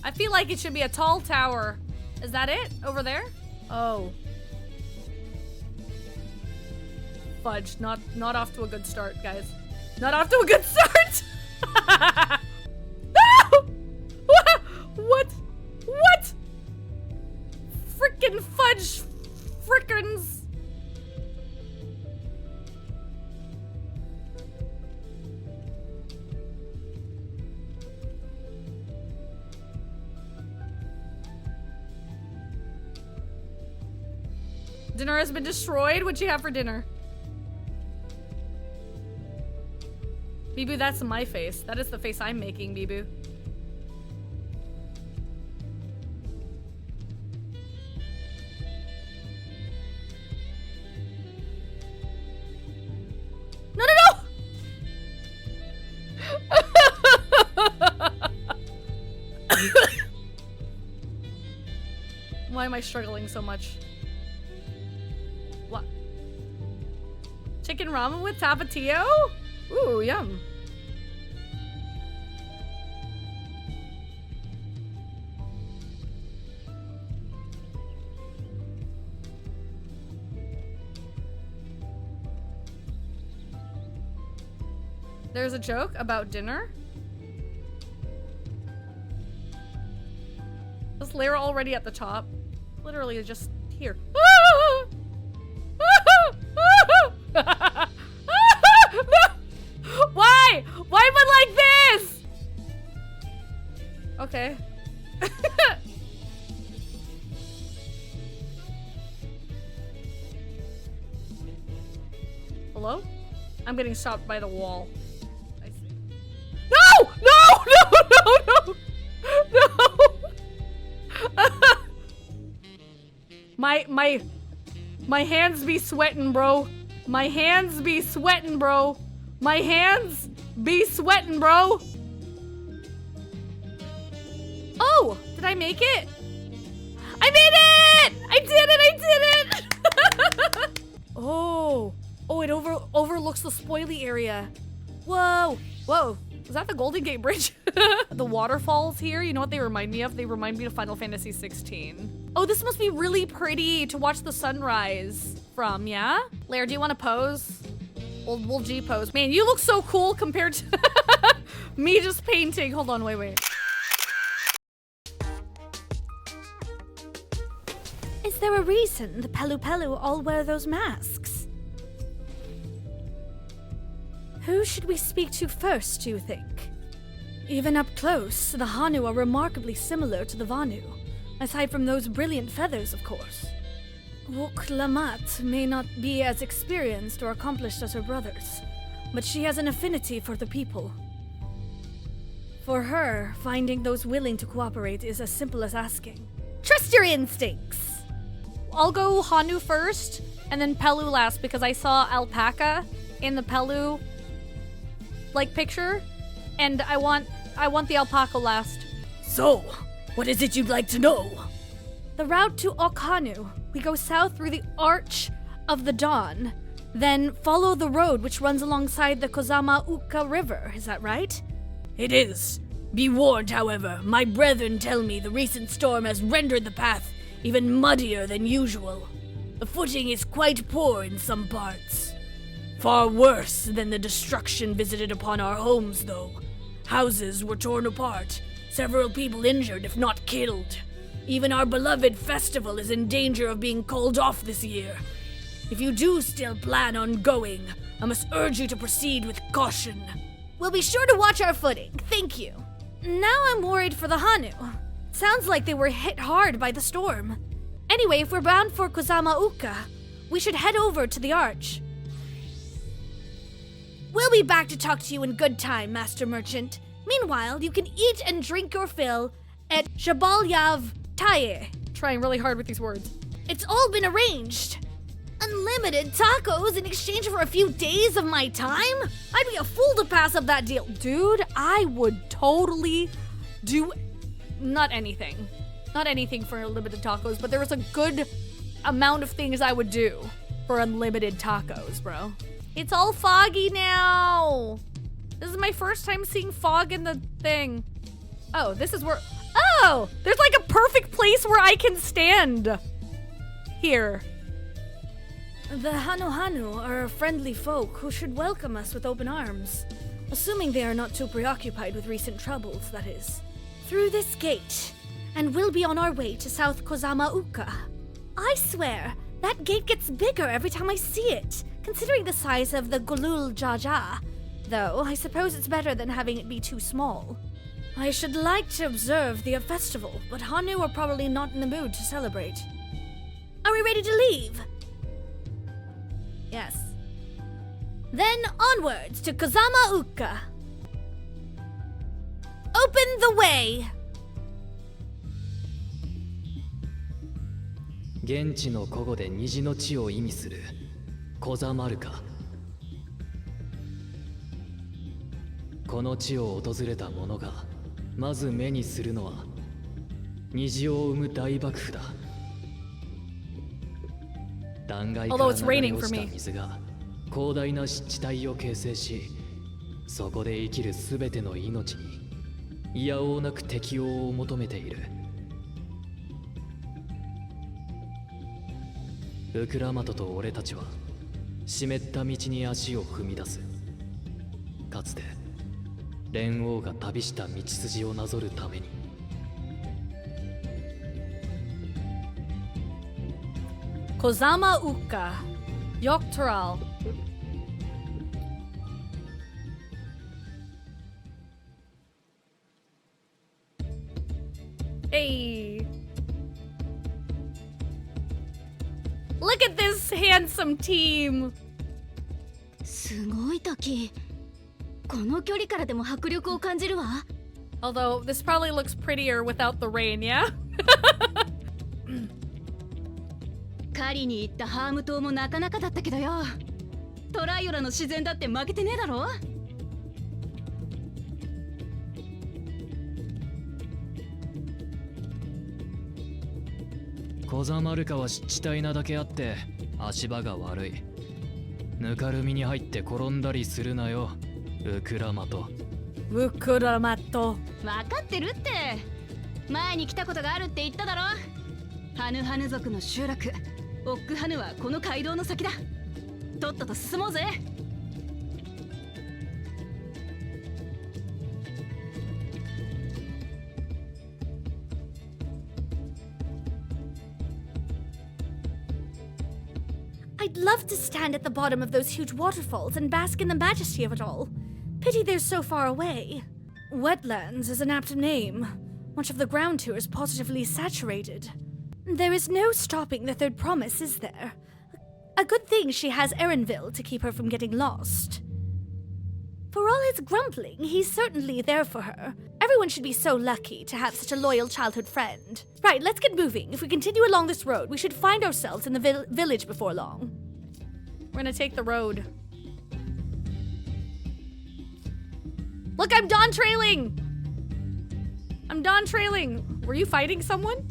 I feel like it should be a tall tower. Is that it? Over there? Oh. Fudge. Not off to a good start, guys. Not off to a good start! No! What? What? Frickin' fudge frickins. Dinner has been destroyed. What'd you have for dinner? Bibu, that's my face. That is the face I'm making, Bibu. No, no, no! Why am I struggling so much? What? Chicken ramen with tapatio? Ooh, yum. There's a joke about dinner. Is Lara already at the top? Literally just here. Why? Why am I like this? Okay. Hello? I'm getting stopped by the wall. I see. No! No! No! No! No! My hands be sweating, bro. My hands be sweating, bro. My hands be sweating, bro. Oh, did I make it? I made it! I did it! I did it! Oh, it overlooks the spoily area. Whoa, whoa. Is that the Golden Gate Bridge? The waterfalls here, you know what they remind me of? They remind me of Final Fantasy 16. Oh, this must be really pretty to watch the sunrise from, yeah? Lara, do you want to pose? We'll G pose. Man, you look so cool compared to me just painting. Hold on, wait. Is there a reason the Pelu Pelu all wear those masks? Who should we speak to first, do you think? Even up close, the Hanu are remarkably similar to the Vanu, aside from those brilliant feathers, of course. Wuk Lamat may not be as experienced or accomplished as her brothers, but she has an affinity for the people. For her, finding those willing to cooperate is as simple as asking. Trust your instincts! I'll go Hanu first, and then Pelu last, because I saw alpaca in the Pelu, picture, and I want the alpaca last. So, what is it you'd like to know? The route to Okhanu. We go south through the Arch of the Dawn, then follow the road which runs alongside the Kozama'uka River, is that right? It is. Be warned, however, my brethren tell me the recent storm has rendered the path even muddier than usual. The footing is quite poor in some parts. Far worse than the destruction visited upon our homes, though. Houses were torn apart, several people injured if not killed. Even our beloved festival is in danger of being called off this year. If you do still plan on going, I must urge you to proceed with caution. We'll be sure to watch our footing, thank you. Now I'm worried for the Hanu. Sounds like they were hit hard by the storm. Anyway, if we're bound for Kozama'uka, we should head over to the Arch. We'll be back to talk to you in good time, Master Merchant. Meanwhile, you can eat and drink your fill at Shabalyav Taye. Trying really hard with these words. It's all been arranged. Unlimited tacos in exchange for a few days of my time? I'd be a fool to pass up that deal. Dude, I would totally do not anything for unlimited tacos, but there was a good amount of things I would do for unlimited tacos, bro. It's all foggy now. This is my first time seeing fog in the thing. Oh, this is where... Oh, there's like a perfect place where I can stand. Here. The Hanu are friendly folk who should welcome us with open arms. Assuming they are not too preoccupied with recent troubles, that is. Through this gate, and we'll be on our way to South Kozama'uka. I swear, that gate gets bigger every time I see it, considering the size of the Gulul Jaja. Though, I suppose it's better than having it be too small. I should like to observe the festival, but Hanu are probably not in the mood to celebrate. Are we ready to leave? Yes. Then onwards to Kozama'uka. Open the way! 現地の古語で虹の地を意味するコザマルカ。この地を訪れた者がまず目にするのは虹を生む大爆風だ。断崖から流れ落ちた水が広大な湿地帯を形成し、そこで生きるすべての命にいやおうなく適応を求めている。ウクラマトと俺たちは湿った道に足を踏み出す。かつて蓮王が旅した道筋をなぞるために。Kozama'uka. Dawntrail. Hey. Look at this handsome team. すごい滝。この距離からでも迫力を感じるわ。Although this probably looks prettier without the rain, yeah? 狩りに行ったハーム島もなかなかだったけどよ。トライオラの自然だって負けてねえだろ。コザマルカは湿地帯なだけあって足場が悪い。ぬかるみに入って転んだりするなよ、ウクラマト。ウクラマト。分かってるって。前に来たことがあるって言っただろ。ハヌハヌ族の集落オックハヌはこの街道の先だ。とっとと進もうぜ。I'd love to stand at the bottom of those huge waterfalls and bask in the majesty of it all. Pity they're so far away. Wetlands is an apt name. Much of the ground here is positively saturated. There is no stopping the third promise, is there? A good thing she has Erenville to keep her from getting lost. For all his grumbling, he's certainly there for her. Everyone should be so lucky to have such a loyal childhood friend. Right, let's get moving. If we continue along this road, we should find ourselves in the village before long. We're gonna take the road. Look, I'm Dawntrailing! I'm Dawntrailing. Were you fighting someone?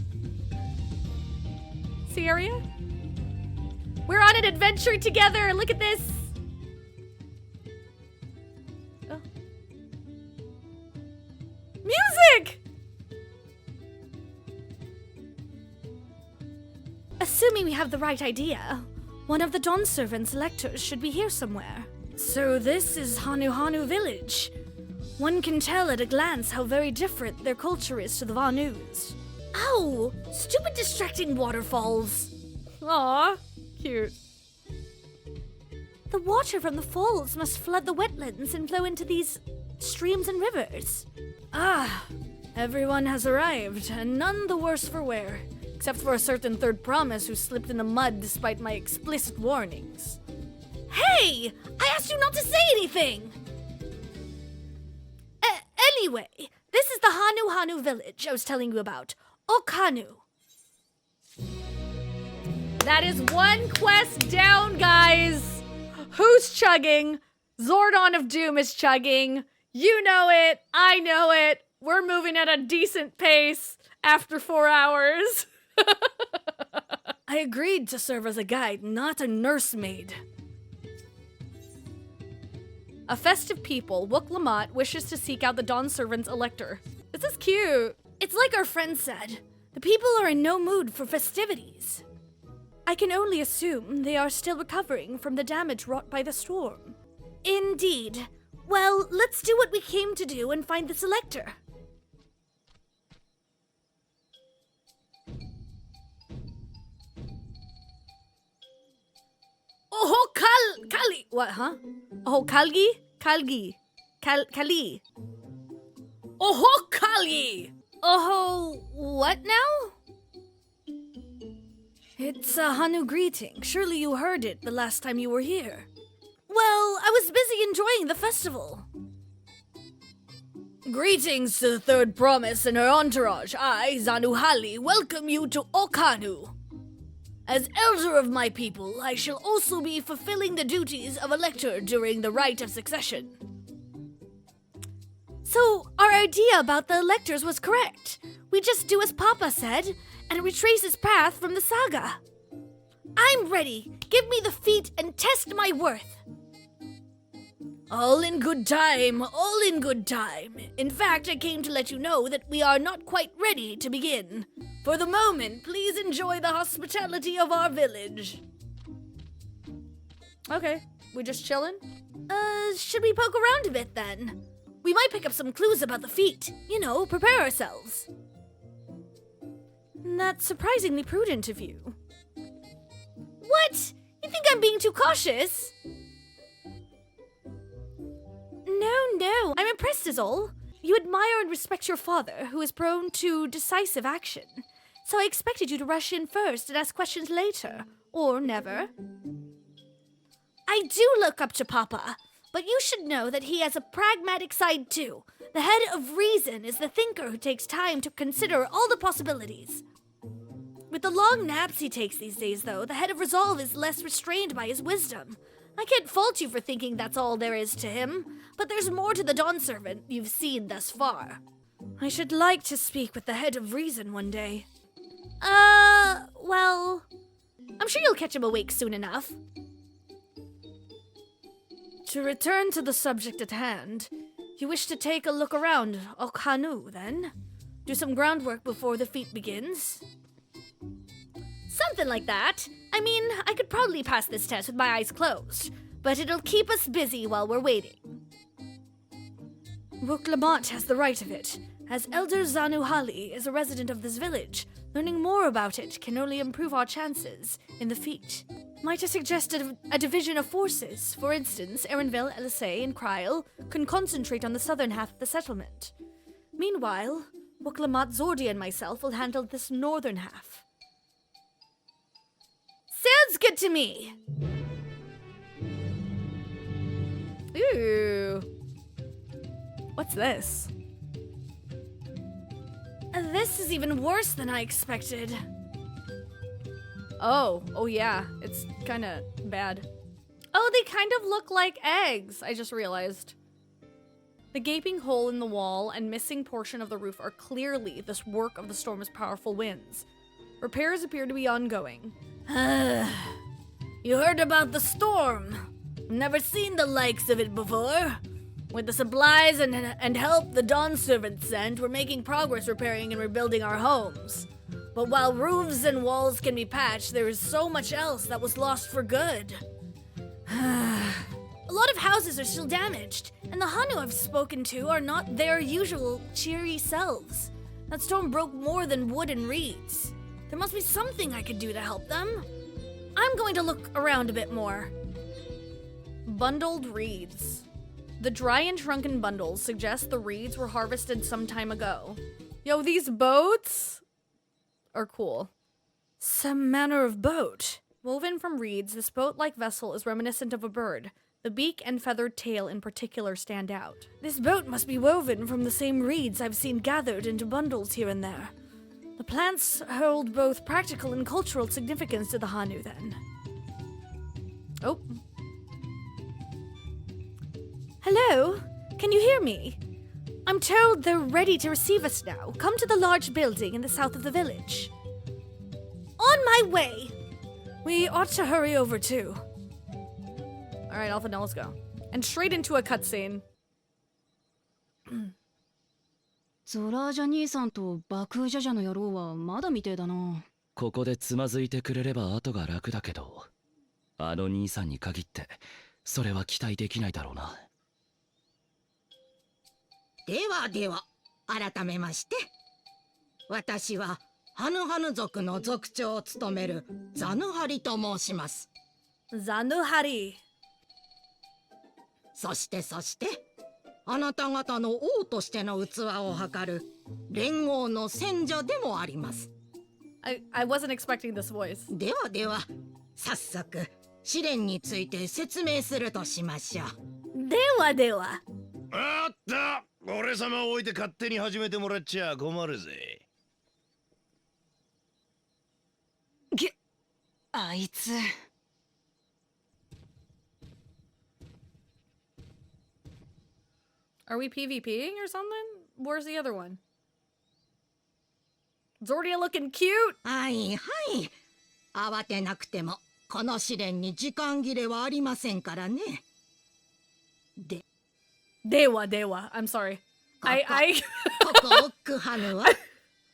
Area? We're on an adventure together. Look at this. Oh. Music! Assuming we have the right idea, one of the Dawn servants' lectors should be here somewhere. So this is Hanu village. One can tell at a glance how very different their culture is to the Vanus. Ow! Stupid distracting waterfalls! Aw, cute. The water from the falls must flood the wetlands and flow into these streams and rivers. Ah, everyone has arrived, and none the worse for wear, except for a certain third promise who slipped in the mud despite my explicit warnings. Hey! I asked you not to say anything! Anyway, this is the Hanu village I was telling you about. Okanu. That is one quest down, guys. Who's chugging? Zordon of Doom is chugging. You know it. I know it. We're moving at a decent pace after 4 hours. I agreed to serve as a guide, not a nursemaid. A festive people, Wook Lamont wishes to seek out the Dawn Servant's elector. This is cute. It's like our friend said. The people are in no mood for festivities. I can only assume they are still recovering from the damage wrought by the storm. Indeed. Well, let's do what we came to do and find the selector. Oh, Kali. What, huh? Oh, Kali. Oh, Kali. Oh, what now? It's a Hanu greeting. Surely you heard it the last time you were here. Well, I was busy enjoying the festival. Greetings to the Third Promise and her entourage. I, Zanuhali, welcome you to Okanu. As elder of my people, I shall also be fulfilling the duties of elector during the rite of succession. So, our idea about the electors was correct. We just do as Papa said, and retrace his path from the saga. I'm ready. Give me the feat and test my worth. All in good time, all in good time. In fact, I came to let you know that we are not quite ready to begin. For the moment, please enjoy the hospitality of our village. Okay, we just chilling? Should we poke around a bit then? We might pick up some clues about the feat. You know, prepare ourselves. That's surprisingly prudent of you. What? You think I'm being too cautious? No, I'm impressed is all. You admire and respect your father, who is prone to decisive action. So I expected you to rush in first and ask questions later, or never. I do look up to Papa, but you should know that he has a pragmatic side too. The head of reason is the thinker who takes time to consider all the possibilities. With the long naps he takes these days, though, the head of resolve is less restrained by his wisdom. I can't fault you for thinking that's all there is to him, but there's more to the Dawn Servant you've seen thus far. I should like to speak with the head of reason one day. Well, I'm sure you'll catch him awake soon enough. To return to the subject at hand, you wish to take a look around Hanu, then? Do some groundwork before the feat begins? Something like that. I mean, I could probably pass this test with my eyes closed, but it'll keep us busy while we're waiting. Wuklamot has the right of it. As Elder Zanuhali is a resident of this village, learning more about it can only improve our chances in the feat. Might I suggest a division of forces? For instance, Erinville, Elisay, and Kryl can concentrate on the southern half of the settlement. Meanwhile, Wuklamot, Zordi, and myself will handle this northern half. Sounds good to me! Ooh. What's this? This is even worse than I expected. Oh yeah, it's kinda bad. Oh, they kind of look like eggs, I just realized. The gaping hole in the wall and missing portion of the roof are clearly this work of the storm's powerful winds. Repairs appear to be ongoing. You heard about the storm. Never seen the likes of it before. With the supplies and help the Dawn Servant sent, we're making progress repairing and rebuilding our homes. But while roofs and walls can be patched, there is so much else that was lost for good. A lot of houses are still damaged, and the Hanu I've spoken to are not their usual cheery selves. That storm broke more than wood and reeds. There must be something I could do to help them. I'm going to look around a bit more. Bundled reeds. The dry and shrunken bundles suggest the reeds were harvested some time ago. Yo, these boats are cool. Some manner of boat. Woven from reeds, this boat-like vessel is reminiscent of a bird. The beak and feathered tail in particular stand out. This boat must be woven from the same reeds I've seen gathered into bundles here and there. The plants hold both practical and cultural significance to the Hanu, then. Oh. Hello? Can you hear me? I'm told they're ready to receive us now. Come to the large building in the south of the village. On my way! We ought to hurry over, too. Alright, Alpha, now let's go. And straight into a cutscene. ゾラージャ兄さんとバクージャジャの野郎はまだみてえだな。ここでつまずいてくれれば後が楽だけど、あの兄さんに限ってそれは期待できないだろうな。ではでは、改めまして、私はハヌハヌ族の族長を務めるザヌハリと申します。ザヌハリ。そしてあなた方の王としての器を測る連合の選者でもあります。I wasn't expecting this voice. では早速試練について説明するとしましょう。では。あった、俺様を置いて勝手に始めてもらっちゃ困るぜ。あいつ。Are we PvPing or something? Where's the other one? Zordia looking cute! はいはい。慌てなくてもこの試練に時間切れはありませんからね。では。I'm sorry. ここオックハヌは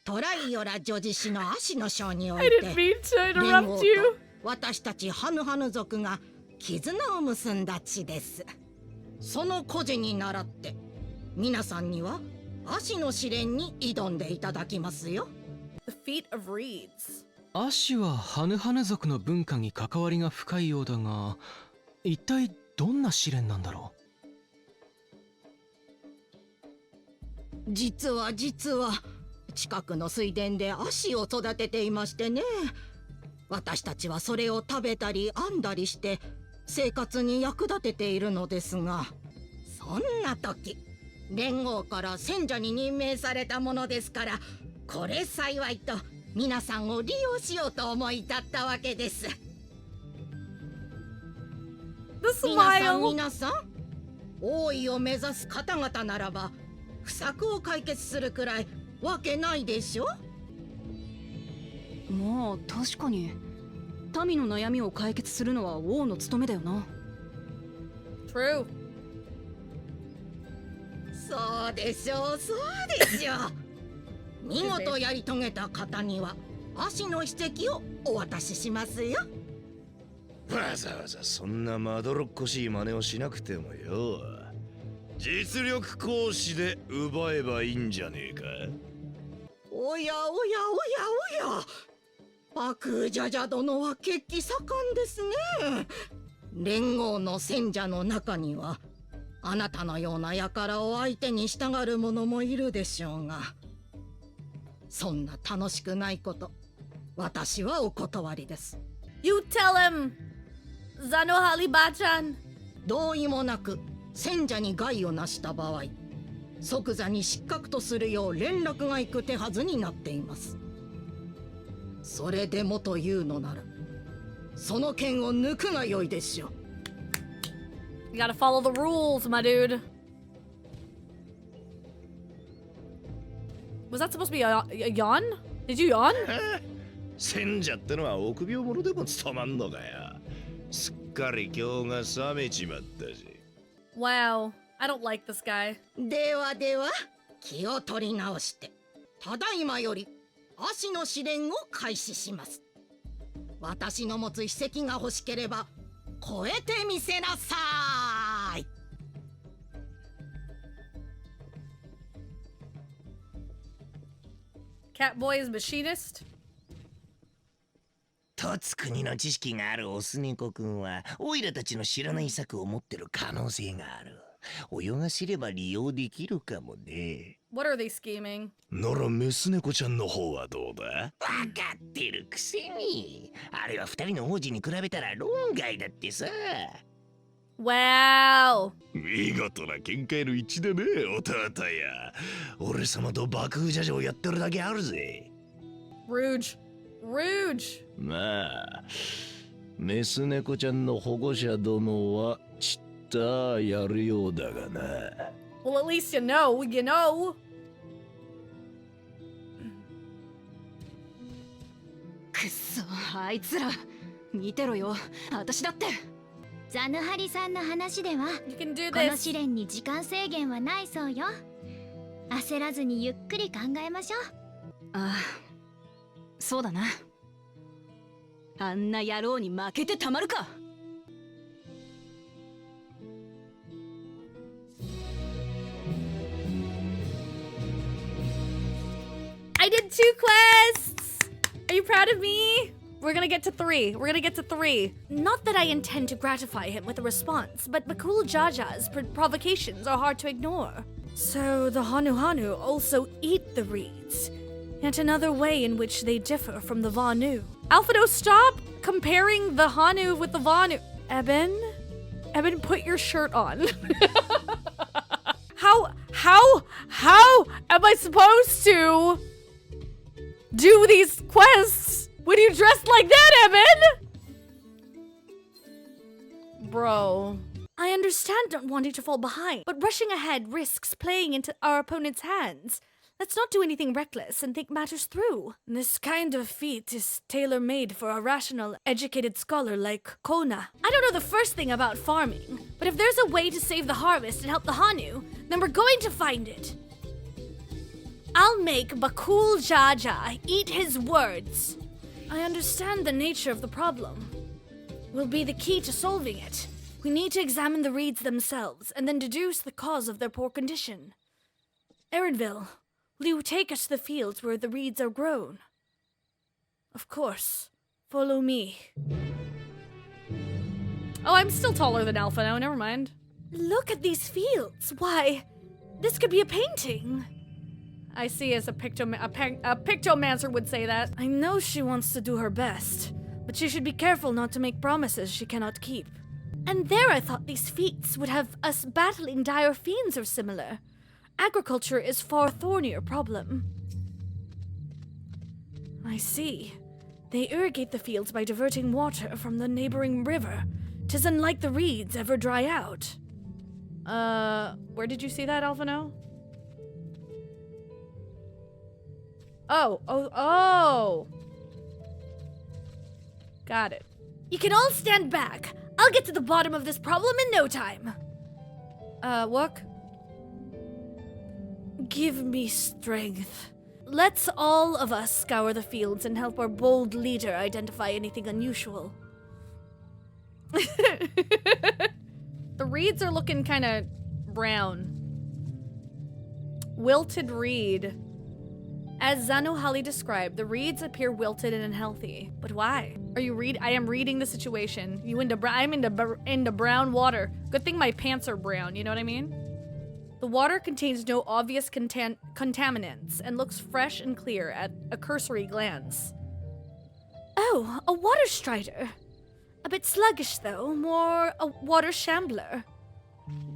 トライオラ女子氏の足の章におい I て didn't mean to 連合 interrupt と you. 私たちハヌハヌ族が絆を結んだ地です。その故事に倣って皆さんには足の試練に挑んでいただきますよ。 The feet of reeds. アシはハヌハヌ族の文化に関わりが深いようだが、一体どんな試練なんだろう。実は近くの水田で足を育てていましてね。私たちはそれを食べたり編んだりして生活に役立てているのですが、そんな時連合から選者に任命されたものですから、これ幸いと皆さんを利用しようと思い立ったわけです。 The smile. 皆さん王位を目指す方々ならば不作を解決するくらいわけないでしょ。まあ確かに民の悩みを解決するのは王の務めだよな。 True. そうでしょう。見事やり遂げた方には足の史跡をお渡ししますよ。わざわざそんなまどろっこしい真似をしなくてもよ、実力行使で奪えばいいんじゃねえか。おやバクージャジャ殿は血気盛んですね。連合の選者の中にはあなたのような輩を相手に従う者もいるでしょうが、そんな楽しくないこと私はお断りです。 You tell him. Zanohali Bachan. 同意もなく選者に害をなした場合、即座に失格とするよう連絡が行く手はずになっています。それでもというのならその剣を抜くが良いでしょう。 You gotta follow the rules, my dude. Was that supposed to be a yawn? Did you yawn? 選者ってのは臆病者でも務まんのかよ。すっかり今日が冷めちまったし。 Wow, I don't like this guy. では気を取り直してただいまより足の試練を開始します。私の持つ秘跡が欲しければ超えてみせなさい。Catboy's machinist. とつ国の知識があるオス猫くんはオイラたちの知らない策を持ってる可能性がある。泳がせれば利用できるかもね。 What are they scheming? ならメス猫ちゃんの方はどうだ？わかってるくせに。あれは二人の王子に比べたら論外だってさ。 Wow. 見事な見解の一致だね、弟や。俺様とバクージャジャをやってるだけあるぜ。Rouge. まあ、メス猫ちゃんの保護者殿はちったやるようだがな。 Well, at least you know. くっそ、あいつら見てろよ、私だって。ザヌハリさんの話では You can do この this. 試練に時間制限はないそうよ。焦らずにゆっくり考えましょう。ああ、そうだな。あんな野郎に負けてたまるか。I did 2 quests! Are you proud of me? We're gonna get to 3. We're gonna get to 3. Not that I intend to gratify him with a response, but Bakul Jaja's provocations are hard to ignore. So the Hanu also eat the reeds. Yet another way in which they differ from the Vanu. Alphado, stop comparing the Hanu with the Vanu. Eben, put your shirt on. How am I supposed to do these quests when you dress like that, Eben? Bro. I understand not wanting to fall behind, but rushing ahead risks playing into our opponent's hands. Let's not do anything reckless and think matters through. This kind of feat is tailor-made for a rational, educated scholar like Kona. I don't know the first thing about farming, but if there's a way to save the harvest and help the Hanu, then we're going to find it. I'll make Bakul Jaja eat his words. I understand the nature of the problem. Will be the key to solving it. We need to examine the reeds themselves and then deduce the cause of their poor condition. Erinville, will you take us to the fields where the reeds are grown? Of course. Follow me. Oh, I'm still taller than Alpha now, never mind. Look at these fields. Why, this could be a painting. I see, as a pictomancer would say that. I know she wants to do her best, but she should be careful not to make promises she cannot keep. And there I thought these feats would have us battling dire fiends or similar. Agriculture is far thornier problem. I see. They irrigate the fields by diverting water from the neighboring river. 'Tis unlike the reeds ever dry out. Where did you see that, Alphano? Oh. Got it. You can all stand back. I'll get to the bottom of this problem in no time. What? Give me strength. Let's all of us scour the fields and help our bold leader identify anything unusual. The reeds are looking kind of brown. Wilted reed. As Zanuhali described, the reeds appear wilted and unhealthy. But why? I am reading the situation. I'm into brown water. Good thing my pants are brown, you know what I mean? The water contains no obvious contaminants and looks fresh and clear at a cursory glance. Oh, a water strider. A bit sluggish though, more a water shambler.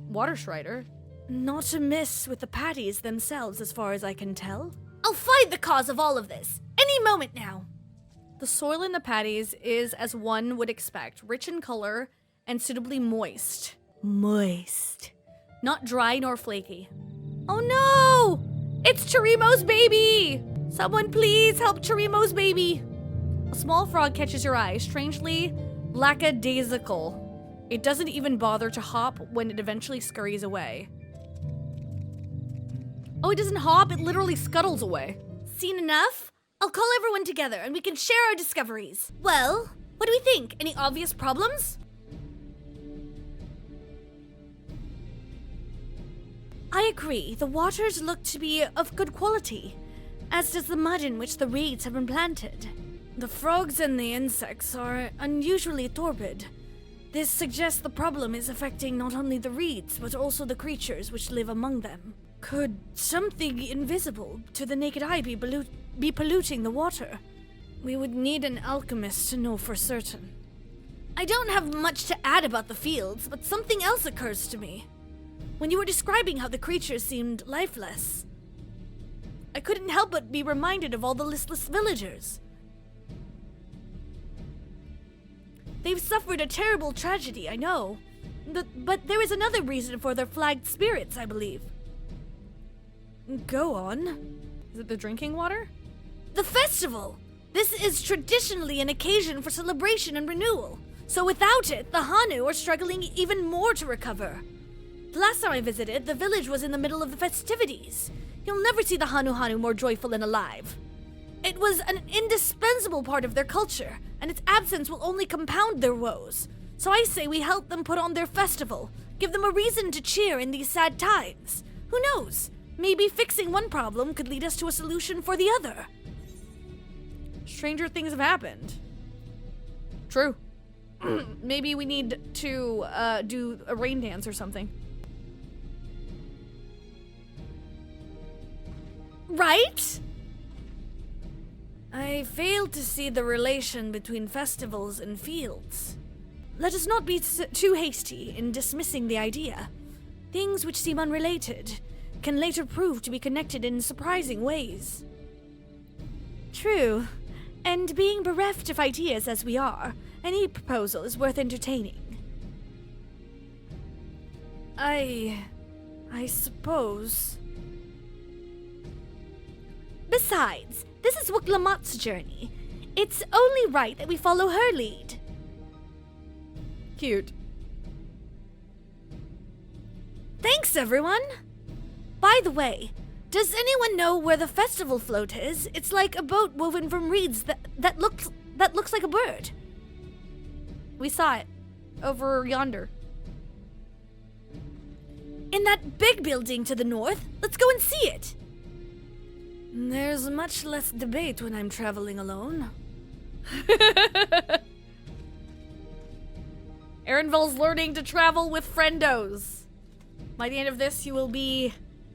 Water strider? Not amiss with the patties themselves as far as I can tell. I'll find the cause of all of this, any moment now. The soil in the patties is, as one would expect, rich in color and suitably moist. Moist. Not dry nor flaky. Oh no! It's Chirimo's baby! Someone please help Chirimo's baby! A small frog catches your eye, strangely lackadaisical. It doesn't even bother to hop when it eventually scurries away. Oh, it doesn't hop, it literally scuttles away. Seen enough? I'll call everyone together and we can share our discoveries. Well, what do we think? Any obvious problems? I agree. The waters look to be of good quality, as does the mud in which the reeds have been planted. The frogs and the insects are unusually torpid. This suggests the problem is affecting not only the reeds, but also the creatures which live among them. Could something invisible to the naked eye be polluting the water? We would need an alchemist to know for certain. I don't have much to add about the fields, but something else occurs to me. When you were describing how the creatures seemed lifeless, I couldn't help but be reminded of all the listless villagers. They've suffered a terrible tragedy, I know. But there is another reason for their flagged spirits, I believe. Go on. Is it the drinking water? The festival! This is traditionally an occasion for celebration and renewal. So without it, the Hanu are struggling even more to recover. The last time I visited, the village was in the middle of the festivities. You'll never see the Hanu more joyful and alive. It was an indispensable part of their culture, and its absence will only compound their woes. So I say we help them put on their festival, give them a reason to cheer in these sad times. Who knows? Maybe fixing one problem could lead us to a solution for the other. Stranger things have happened. True. Maybe we need to do a rain dance or something. Right? I fail to see the relation between festivals and fields. Let us not be too hasty in dismissing the idea. Things which seem unrelated can later prove to be connected in surprising ways. True, and being bereft of ideas as we are, any proposal is worth entertaining. I suppose. Besides, this is Wuklamat's journey. It's only right that we follow her lead. Cute. Thanks, everyone! By the way, does anyone know where the festival float is? It's like a boat woven from reeds that looks like a bird. We saw it. Over yonder. In that big building to the north. Let's go and see it. There's much less debate when I'm traveling alone. Erinville's learning to travel with friendos. By the end of this, you will be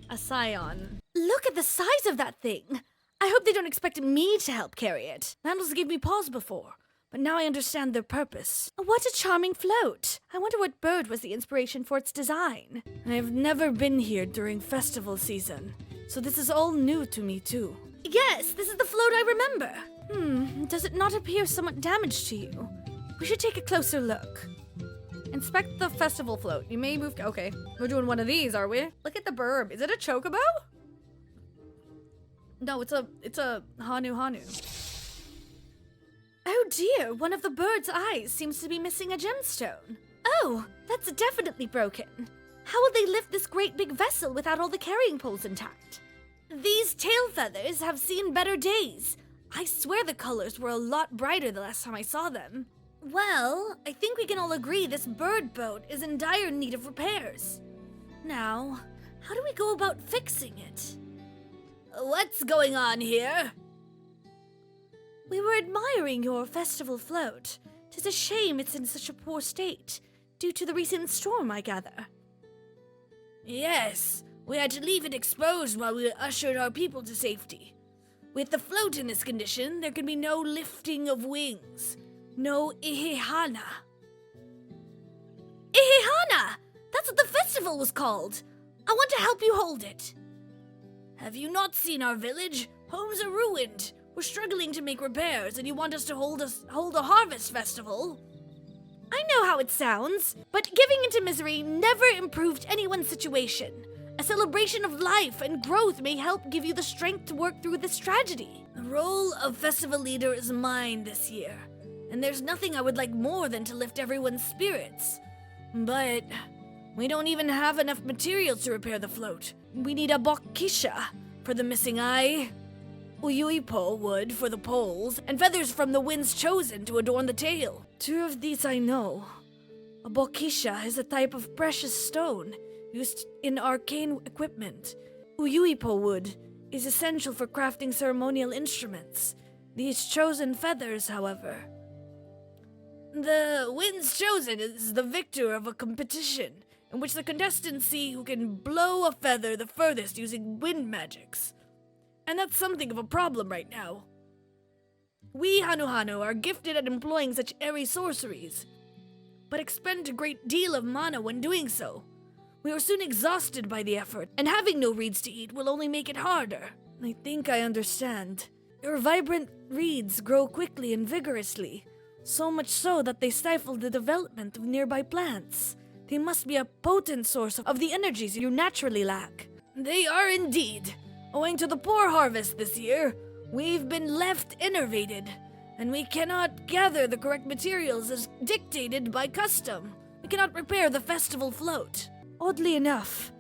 a scion. Look at the size of that thing. I hope they don't expect me to help carry it. Handles gave me pause before, but now I understand their purpose. What a charming float. I wonder what bird was the inspiration for its design. I've never been here during festival season, so this is all new to me too. Yes, this is the float I remember. Does it not appear somewhat damaged to you? We should take a closer look. Inspect the festival float. You may move. Okay, we're doing one of these, are we? Look at the burb. Is it a chocobo? No, it's a Hanu. Oh dear, one of the bird's eyes seems to be missing a gemstone. Oh, that's definitely broken. How will they lift this great big vessel without all the carrying poles intact? These tail feathers have seen better days. I swear the colors were a lot brighter the last time I saw them. Well, I think we can all agree this bird boat is in dire need of repairs. Now, how do we go about fixing it? What's going on here? We were admiring your festival float. 'Tis a shame it's in such a poor state, due to the recent storm, I gather. Yes, we had to leave it exposed while we ushered our people to safety. With the float in this condition, there can be no lifting of wings. No ihihana. Ihihana! That's what the festival was called! I want to help you hold it. Have you not seen our village? Homes are ruined. We're struggling to make repairs, and you want us to hold a harvest festival? I know how it sounds, but giving into misery never improved anyone's situation. A celebration of life and growth may help give you the strength to work through this tragedy. The role of festival leader is mine this year, and there's nothing I would like more than to lift everyone's spirits. But we don't even have enough materials to repair the float. We need a bokisha for the missing eye, uyuipo wood for the poles, and feathers from the winds chosen to adorn the tail. 2 of these I know. A bokisha is a type of precious stone used in arcane equipment. Uyuipo wood is essential for crafting ceremonial instruments. These chosen feathers, however. The winds chosen is the victor of a competition in which the contestants see who can blow a feather the furthest using wind magics. And that's something of a problem right now. We Hanu are gifted at employing such airy sorceries, but expend a great deal of mana when doing so. We are soon exhausted by the effort, and having no reeds to eat will only make it harder. I think I understand. Your vibrant reeds grow quickly and vigorously, so much so that they stifle the development of nearby plants. They must be a potent source of the energies you naturally lack. They are indeed. Owing to the poor harvest this year, we've been left innervated, and we cannot gather the correct materials as dictated by custom. We cannot repair the festival float. Oddly enough,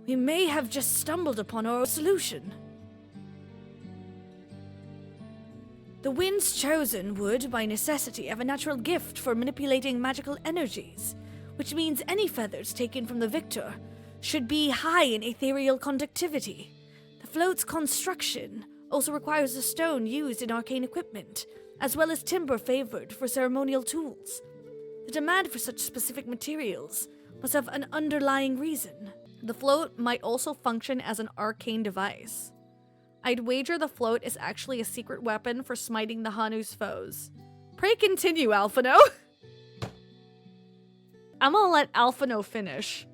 we may have just stumbled upon our solution. The winds chosen would, by necessity, have a natural gift for manipulating magical energies, which means any feathers taken from the victor should be high in ethereal conductivity. The float's construction also requires a stone used in arcane equipment, as well as timber favored for ceremonial tools. The demand for such specific materials must have an underlying reason. The float might also function as an arcane device. I'd wager the float is actually a secret weapon for smiting the Hanu's foes. Pray continue, Alphino. I'm gonna let Alphino finish.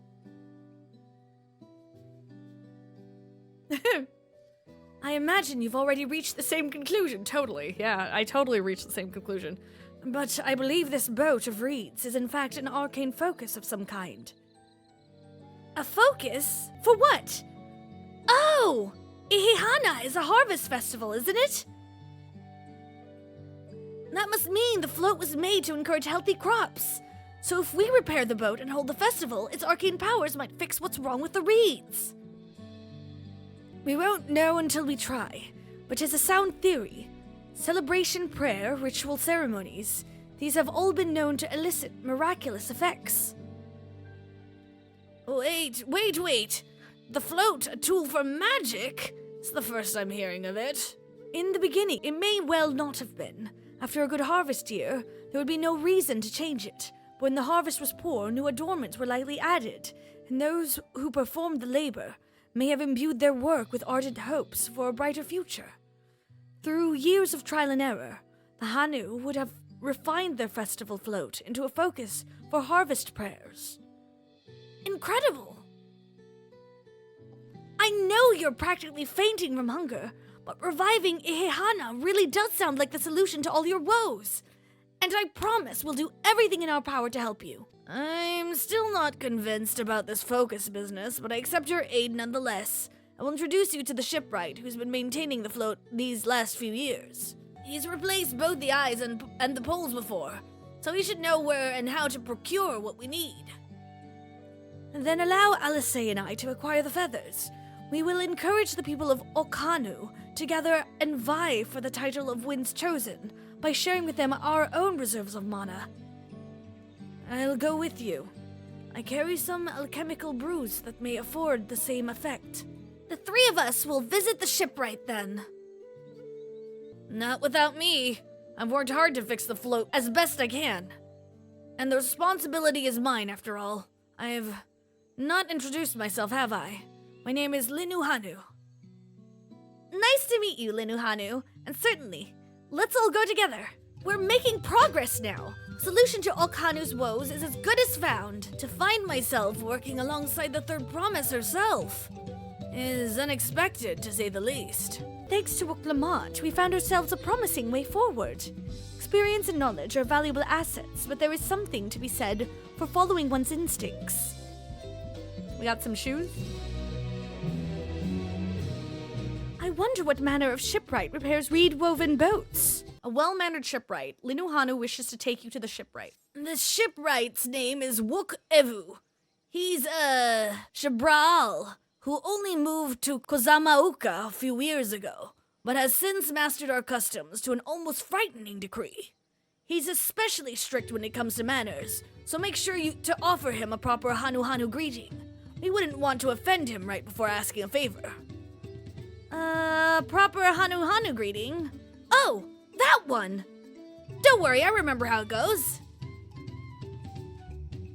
I imagine you've already reached the same conclusion. Totally, yeah, I totally reached the same conclusion. But I believe this boat of reeds is in fact an arcane focus of some kind. A focus? For what? Oh! Ihihana is a harvest festival, isn't it? That must mean the float was made to encourage healthy crops. So if we repair the boat and hold the festival, its arcane powers might fix what's wrong with the reeds. We won't know until we try, but it's a sound theory. Celebration, prayer, ritual ceremonies, these have all been known to elicit miraculous effects. Wait. The float, a tool for magic? It's the first I'm hearing of it. In the beginning, it may well not have been. After a good harvest year, there would be no reason to change it. But when the harvest was poor, new adornments were lightly added, and those who performed the labor may have imbued their work with ardent hopes for a brighter future. Through years of trial and error, the Hanu would have refined their festival float into a focus for harvest prayers. Incredible! I know you're practically fainting from hunger, but reviving Ihihana really does sound like the solution to all your woes. And I promise we'll do everything in our power to help you. I'm still not convinced about this focus business, but I accept your aid nonetheless. I will introduce you to the shipwright who's been maintaining the float these last few years. He's replaced both the eyes and the poles before, so he should know where and how to procure what we need. And then allow Alice and I to acquire the feathers. We will encourage the people of Okanu to gather and vie for the title of Winds Chosen by sharing with them our own reserves of mana. I'll go with you. I carry some alchemical brews that may afford the same effect. The three of us will visit the shipwright then. Not without me. I've worked hard to fix the float as best I can. And the responsibility is mine after all. I've not introduced myself, have I? My name is Linu Hanu. Nice to meet you, Linu Hanu. And certainly, let's all go together. We're making progress now. Solution to Okanu's woes is as good as found. To find myself working alongside the third promise herself is unexpected, to say the least. Thanks to Lamont, we found ourselves a promising way forward. Experience and knowledge are valuable assets, but there is something to be said for following one's instincts. We got some shoes? I wonder what manner of shipwright repairs reed-woven boats. A well-mannered shipwright, Linu Hanu wishes to take you to the shipwright. The shipwright's name is Wook Evu. He's Shabral, who only moved to Kozama'uka a few years ago, but has since mastered our customs to an almost frightening degree. He's especially strict when it comes to manners, so make sure to offer him a proper Hanu greeting. We wouldn't want to offend him right before asking a favor. Proper Hanu greeting? Oh, that one! Don't worry, I remember how it goes.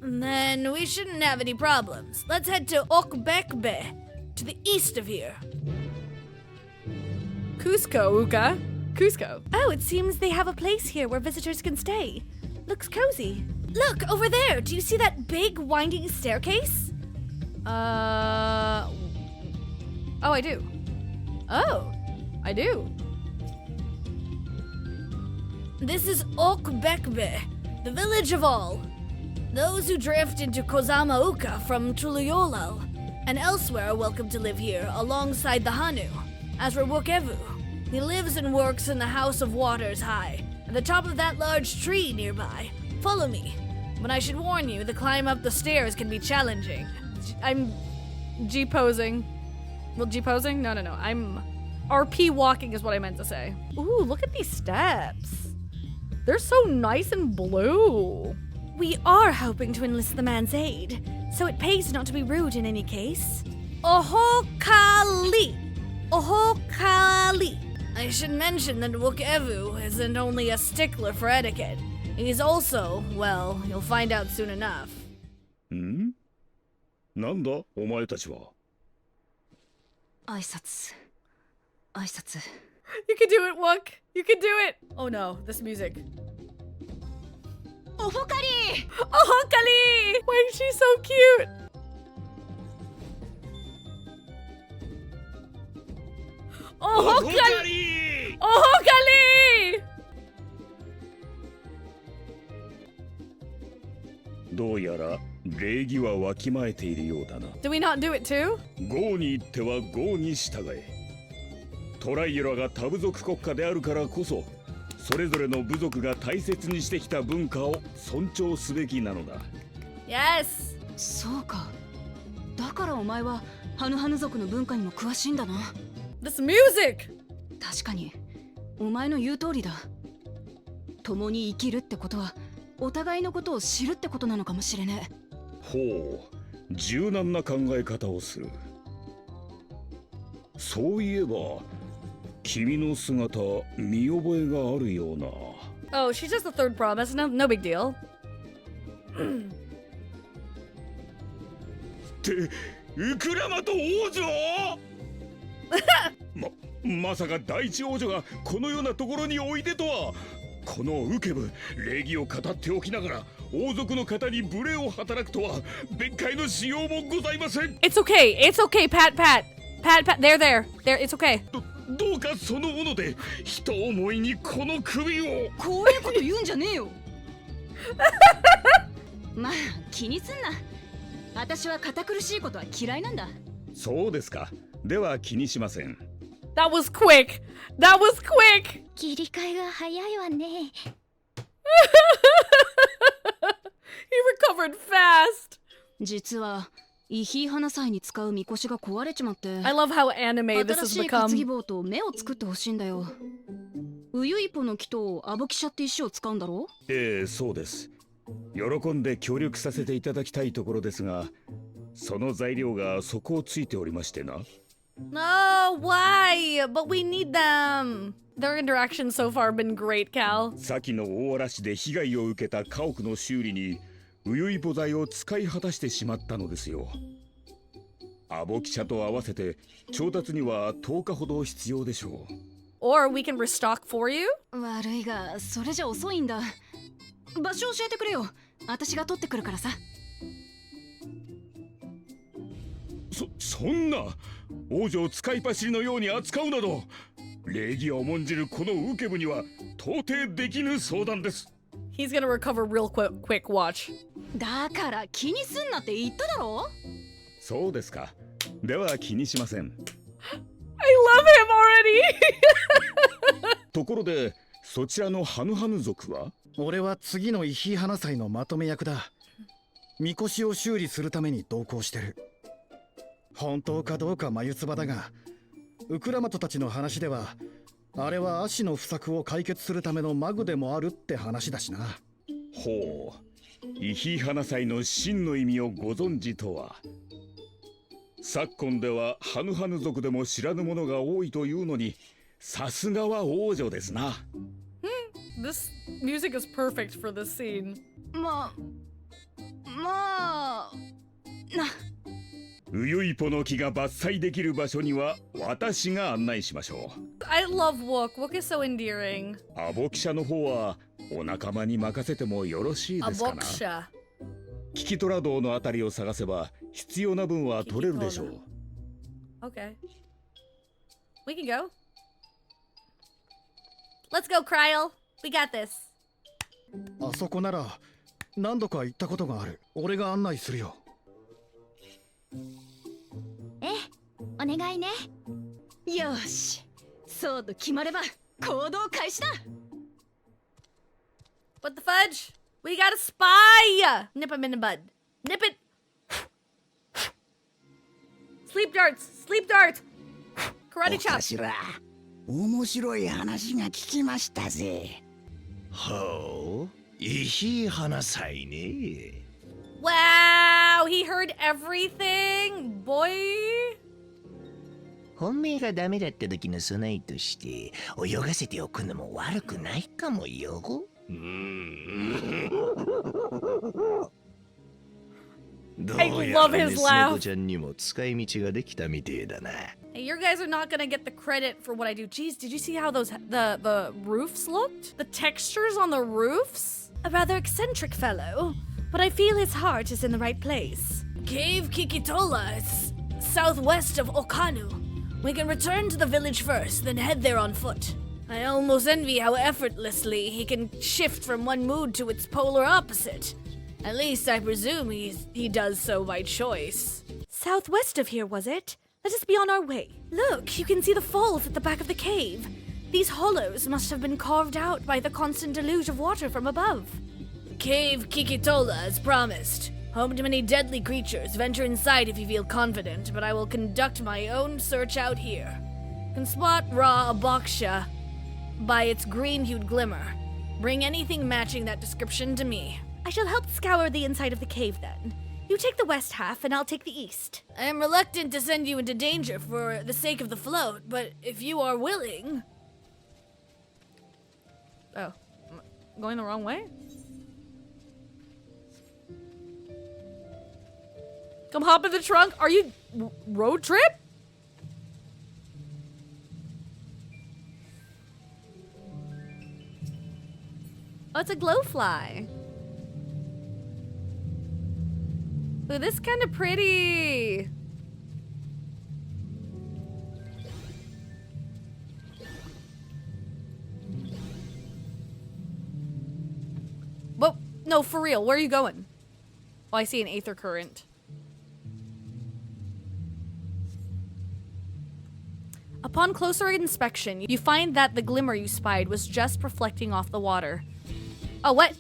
Then we shouldn't have any problems. Let's head to Okbekbe, to the east of here. Cusco. Oh, it seems they have a place here where visitors can stay. Looks cozy. Look, over there, do you see that big winding staircase? Oh, I do. Oh, I do. This is Okbekbe, the village of all. Those who drift into Kozama'uka from Tuluyolal and elsewhere are welcome to live here alongside the Hanu. As for Wokevu, he lives and works in the House of Waters High, at the top of that large tree nearby. Follow me. But I should warn you, the climb up the stairs can be challenging. I'm G posing. Well, G posing? No. I'm RP walking is what I meant to say. Ooh, look at these steps. They're so nice and blue. We are hoping to enlist the man's aid, so it pays not to be rude in any case. Ohokali! Ohokali! I should mention that Wokevu isn't only a stickler for etiquette. He's also, well, you'll find out soon enough. ん？なんだお前たちは。挨拶。You can do it, Wook. You can do it. Oh no, this music. おほかり Ohokali! Why is she so cute? Ohokali! Ohokali! どうやら礼儀はわきまえているようだな。 Do we not do it too? 豪に行っては豪に従え。トライエラが多部族国家であるからこそ、それぞれの部族が大切にしてきた文化を尊重すべきなのだ。 Yes. そうか。だからお前はハヌハヌ族の文化にも詳しいんだな。 This music! 確かに、お前の言う通りだ。共に生きるってことは、お互いのことを知るってことなのかもしれねえ。ほう、柔軟な考え方をする。そういえば、君の姿、見覚えがあるような。Oh, she's just the third promise. No big deal. ってウクラマと王女まさか第一王女がこのようなところにおいでとは。このウケブ、礼儀を語っておきながら王族の方に無礼を働くとは弁解のしようもございません。 It's okay. It's okay, Pat. There. It's okay. どうかそのもので人思いにこの首を。こういうこと言うんじゃねえよ。まあ気にすんな。私は堅苦しいことは嫌いなんだ。そうですか。では気にしません。 That was quick. That was quick. 切り替えが早いわね。 He recovered fast. 実はイヒー花祭に使うみこしが壊れちまって。 I love how anime this 新 has しい担ぎ become. 棒と目を作ってほしいんだよ。ウユイポの木とアボキシャって石を使うんだろ。ええ、そうです。喜んで協力させていただきたいところですが、その材料が底をついておりましてな。 No, why? But we need them. Their interactions so far have been great, Cal. 先の大嵐で被害を受けた家屋の修理にウユイポ材を使い果たしてしまったのですよ。アボキシャと合わせて調達には10日ほど必要でしょう。 Or we can restock for you? 悪いがそれじゃ遅いんだ。場所教えてくれよ。私が取ってくるからさ。そんな王女を使い走りのように扱うなど礼儀を重んじるこのウケブには到底できぬ相談です。 He's gonna recover real quick, watch. だから気にすんなって言っただろ。そうですか。では気にしません。 I love him already. ところでそちらのハヌハヌ族は。俺は次のイヒ花祭のまとめ役だ。みこしを修理するために同行してる。本当かどうか眉唾だが、ウクラマトたちの話ではあれは足の不作を解決するためのマグでもあるって話だしな。ほう、イヒ花祭の真の意味をご存知とは。昨今ではハヌハヌ族でも知らぬ者が多いというのに、さすがは王女ですな。This music is perfect for this scene. まあな。ウユイポの木が伐採できる場所には私が案内しましょう。 I love Wook. Wook is so endearing. アボキシャの方はお仲間に任せてもよろしいですかな。 Aboksha. キキトラ道のあたりを探せば必要な分は取れるでしょう。 Okay. We can go. Let's go, Kryl. We got this. あそこなら何度か行ったことがある。俺が案内するよ。ええ、お願いね。よし、そうと決まれば行動開始だ。 What the fudge? We got a spy! Nip him in the bud. Nip it. Sleep darts! Sleep darts! Karate お chop! 頭、面白い話が聞きましたぜ。ほう、いい話さいね。Wow! He heard everything, boy! 本命がダメだった時の備えとして泳がせておくのも悪くないかもよ。どうやらメス猫ちゃんにも使い道ができたみてえだな。Hey, your guys are not gonna get the credit for what I do. Jeez, did you see how the roofs looked? The textures on the roofs? A rather eccentric fellow, but I feel his heart is in the right place. Cave Kikitola is southwest of Okanu. We can return to the village first, then head there on foot. I almost envy how effortlessly he can shift from one mood to its polar opposite. At least I presume he does so by choice. Southwest of here, was it? Let us be on our way. Look, you can see the falls at the back of the cave. These hollows must have been carved out by the constant deluge of water from above. Cave Kikitola, as promised. Home to many deadly creatures. Venture inside if you feel confident, but I will conduct my own search out here. Can spot raw aboksha by its green-hued glimmer. Bring anything matching that description to me. I shall help scour the inside of the cave then. You take the west half and I'll take the east. I am reluctant to send you into danger for the sake of the float, but if you are willing... Oh, going the wrong way? Come hop in the trunk. Are you road trip? Oh, it's a glowfly. Ooh, this is kind of pretty. But no, for real, where are you going? Oh, I see an aether current. Upon closer inspection, you find that the glimmer you spied was just reflecting off the water. Oh, what?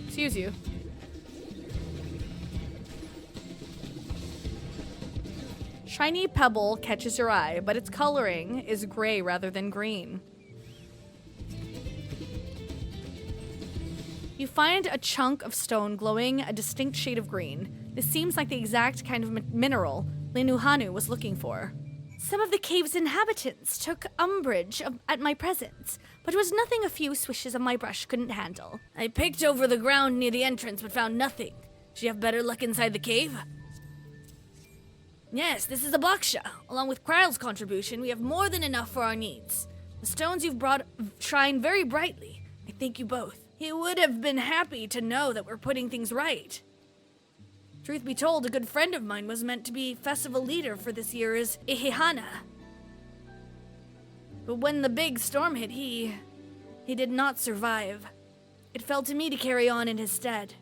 Excuse you. Shiny pebble catches your eye, but its coloring is gray rather than green. You find a chunk of stone glowing a distinct shade of green. This seems like the exact kind of mineral Hanu was looking for. Some of the cave's inhabitants took umbrage at my presence, but it was nothing a few swishes of my brush couldn't handle. I picked over the ground near the entrance but found nothing. Do you have better luck inside the cave? Yes, this is a boksha. Along with Kryle's contribution, we have more than enough for our needs. The stones you've brought shine very brightly. I thank you both. He would have been happy to know that we're putting things right. Truth be told, a good friend of mine was meant to be festival leader for this year's Ihihana. But when the big storm hit, he did not survive. It fell to me to carry on in his stead.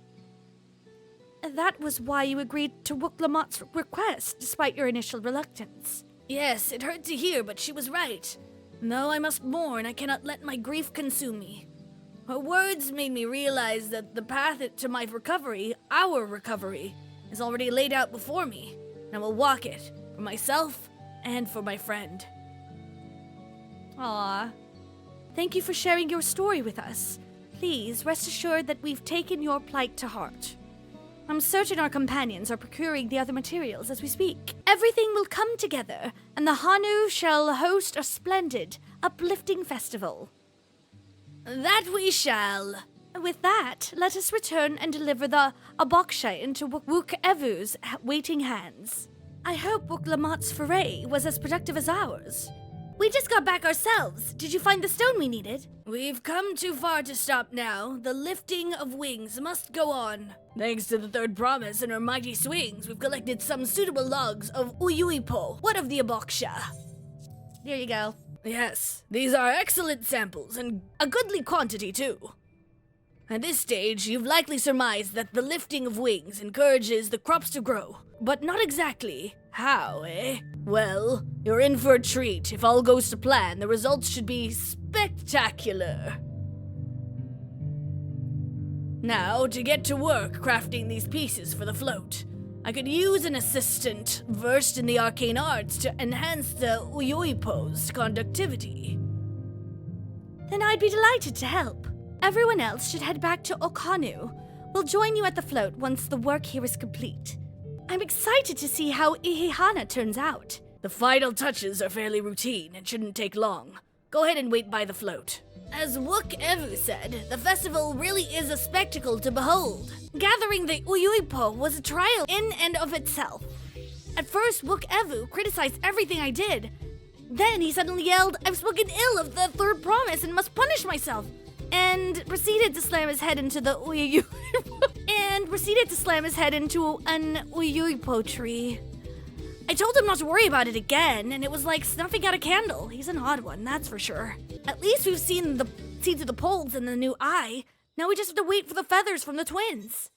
That was why you agreed to Wooklamot's request, despite your initial reluctance. Yes, it hurt to hear, but she was right. Though I must mourn, I cannot let my grief consume me. Her words made me realize that the path to my recovery, our recovery, is already laid out before me, and I will walk it, for myself and for my friend. Aww. Thank you for sharing your story with us. Please rest assured that we've taken your plight to heart. I'm certain our companions are procuring the other materials as we speak. Everything will come together, and the Hanu shall host a splendid, uplifting festival. That we shall. With that, let us return and deliver the aboksha into Wook-Evu's waiting hands. I hope Wooklamot's foray was as productive as ours. We just got back ourselves. Did you find the stone we needed? We've come too far to stop now. The lifting of wings must go on. Thanks to the third promise and her mighty swings, we've collected some suitable logs of Uyuipo. What of the aboksha? There you go. Yes, these are excellent samples, and a goodly quantity too. At this stage, you've likely surmised that the lifting of wings encourages the crops to grow. But not exactly. How, eh? Well, you're in for a treat. If all goes to plan, the results should be spectacular. Now, to get to work crafting these pieces for the float. I could use an assistant versed in the arcane arts to enhance the Uyoipo's conductivity. Then I'd be delighted to help. Everyone else should head back to Okanu. We'll join you at the float once the work here is complete. I'm excited to see how Ihihana turns out. The final touches are fairly routine and shouldn't take long. Go ahead and wait by the float. As Wook Evu said, the festival really is a spectacle to behold. Gathering the Uyuipo was a trial in and of itself. At first, Wook Evu criticized everything I did. Then he suddenly yelled, "I've spoken ill of the third promise and must punish myself," and proceeded to slam his head into an Uyuipo tree. I told him not to worry about it again, and it was like snuffing out a candle. He's an odd one, that's for sure. At least we've seen through the poles and the new eye. Now we just have to wait for the feathers from the twins.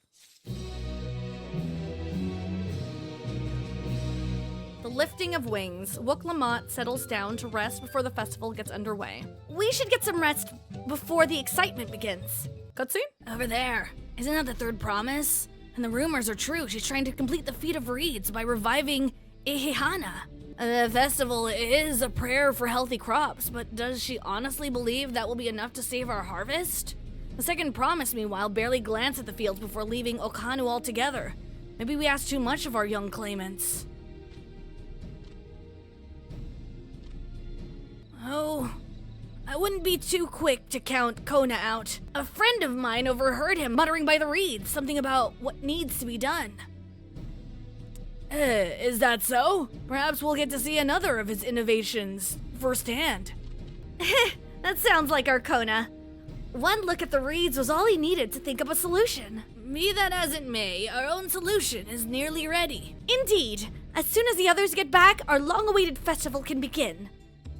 The lifting of wings, Wook Lamont settles down to rest before the festival gets underway. We should get some rest before the excitement begins. Cutscene? Over there. Isn't that the third promise? And the rumors are true. She's trying to complete the feat of reeds by reviving Ihihana. The festival is a prayer for healthy crops, but does she honestly believe that will be enough to save our harvest? The second promise, meanwhile, barely glanced at the fields before leaving Okanu altogether. Maybe we asked too much of our young claimants. Oh, I wouldn't be too quick to count Kona out. A friend of mine overheard him muttering by the reeds something about what needs to be done. Is that so? Perhaps we'll get to see another of his innovations firsthand. That sounds like our Kona. One look at the reeds was all he needed to think up a solution. Be that as it may, our own solution is nearly ready. Indeed. As soon as the others get back, our long-awaited festival can begin.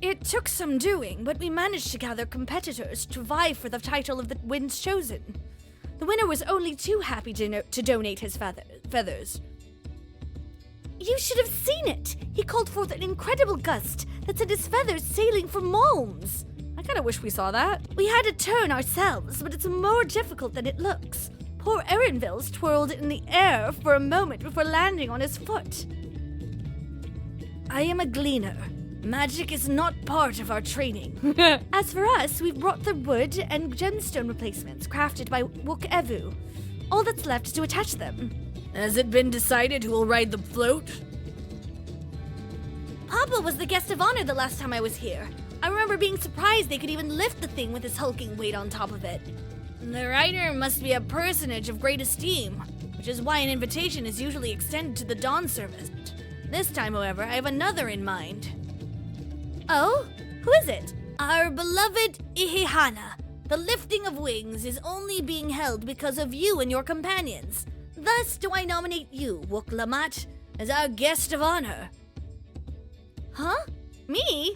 It took some doing, but we managed to gather competitors to vie for the title of the Winds Chosen. The winner was only too happy to donate his feathers. You should have seen it! He called forth an incredible gust that sent his feathers sailing for Malms. I kinda wish we saw that. We had to turn ourselves, but it's more difficult than it looks. Poor Erinville's twirled in the air for a moment before landing on his foot. I am a gleaner. Magic is not part of our training. As for us, we've brought the wood and gemstone replacements crafted by Wook Evu. All that's left is to attach them. Has it been decided who will ride the float? Papa was the guest of honor the last time I was here. I remember being surprised they could even lift the thing with his hulking weight on top of it. The rider must be a personage of great esteem, which is why an invitation is usually extended to the dawn service. This time, however, I have another in mind. Oh? Who is it? Our beloved Ihihana. The lifting of wings is only being held because of you and your companions. Thus do I nominate you, Wook Lamont, as our guest of honor. Huh? Me?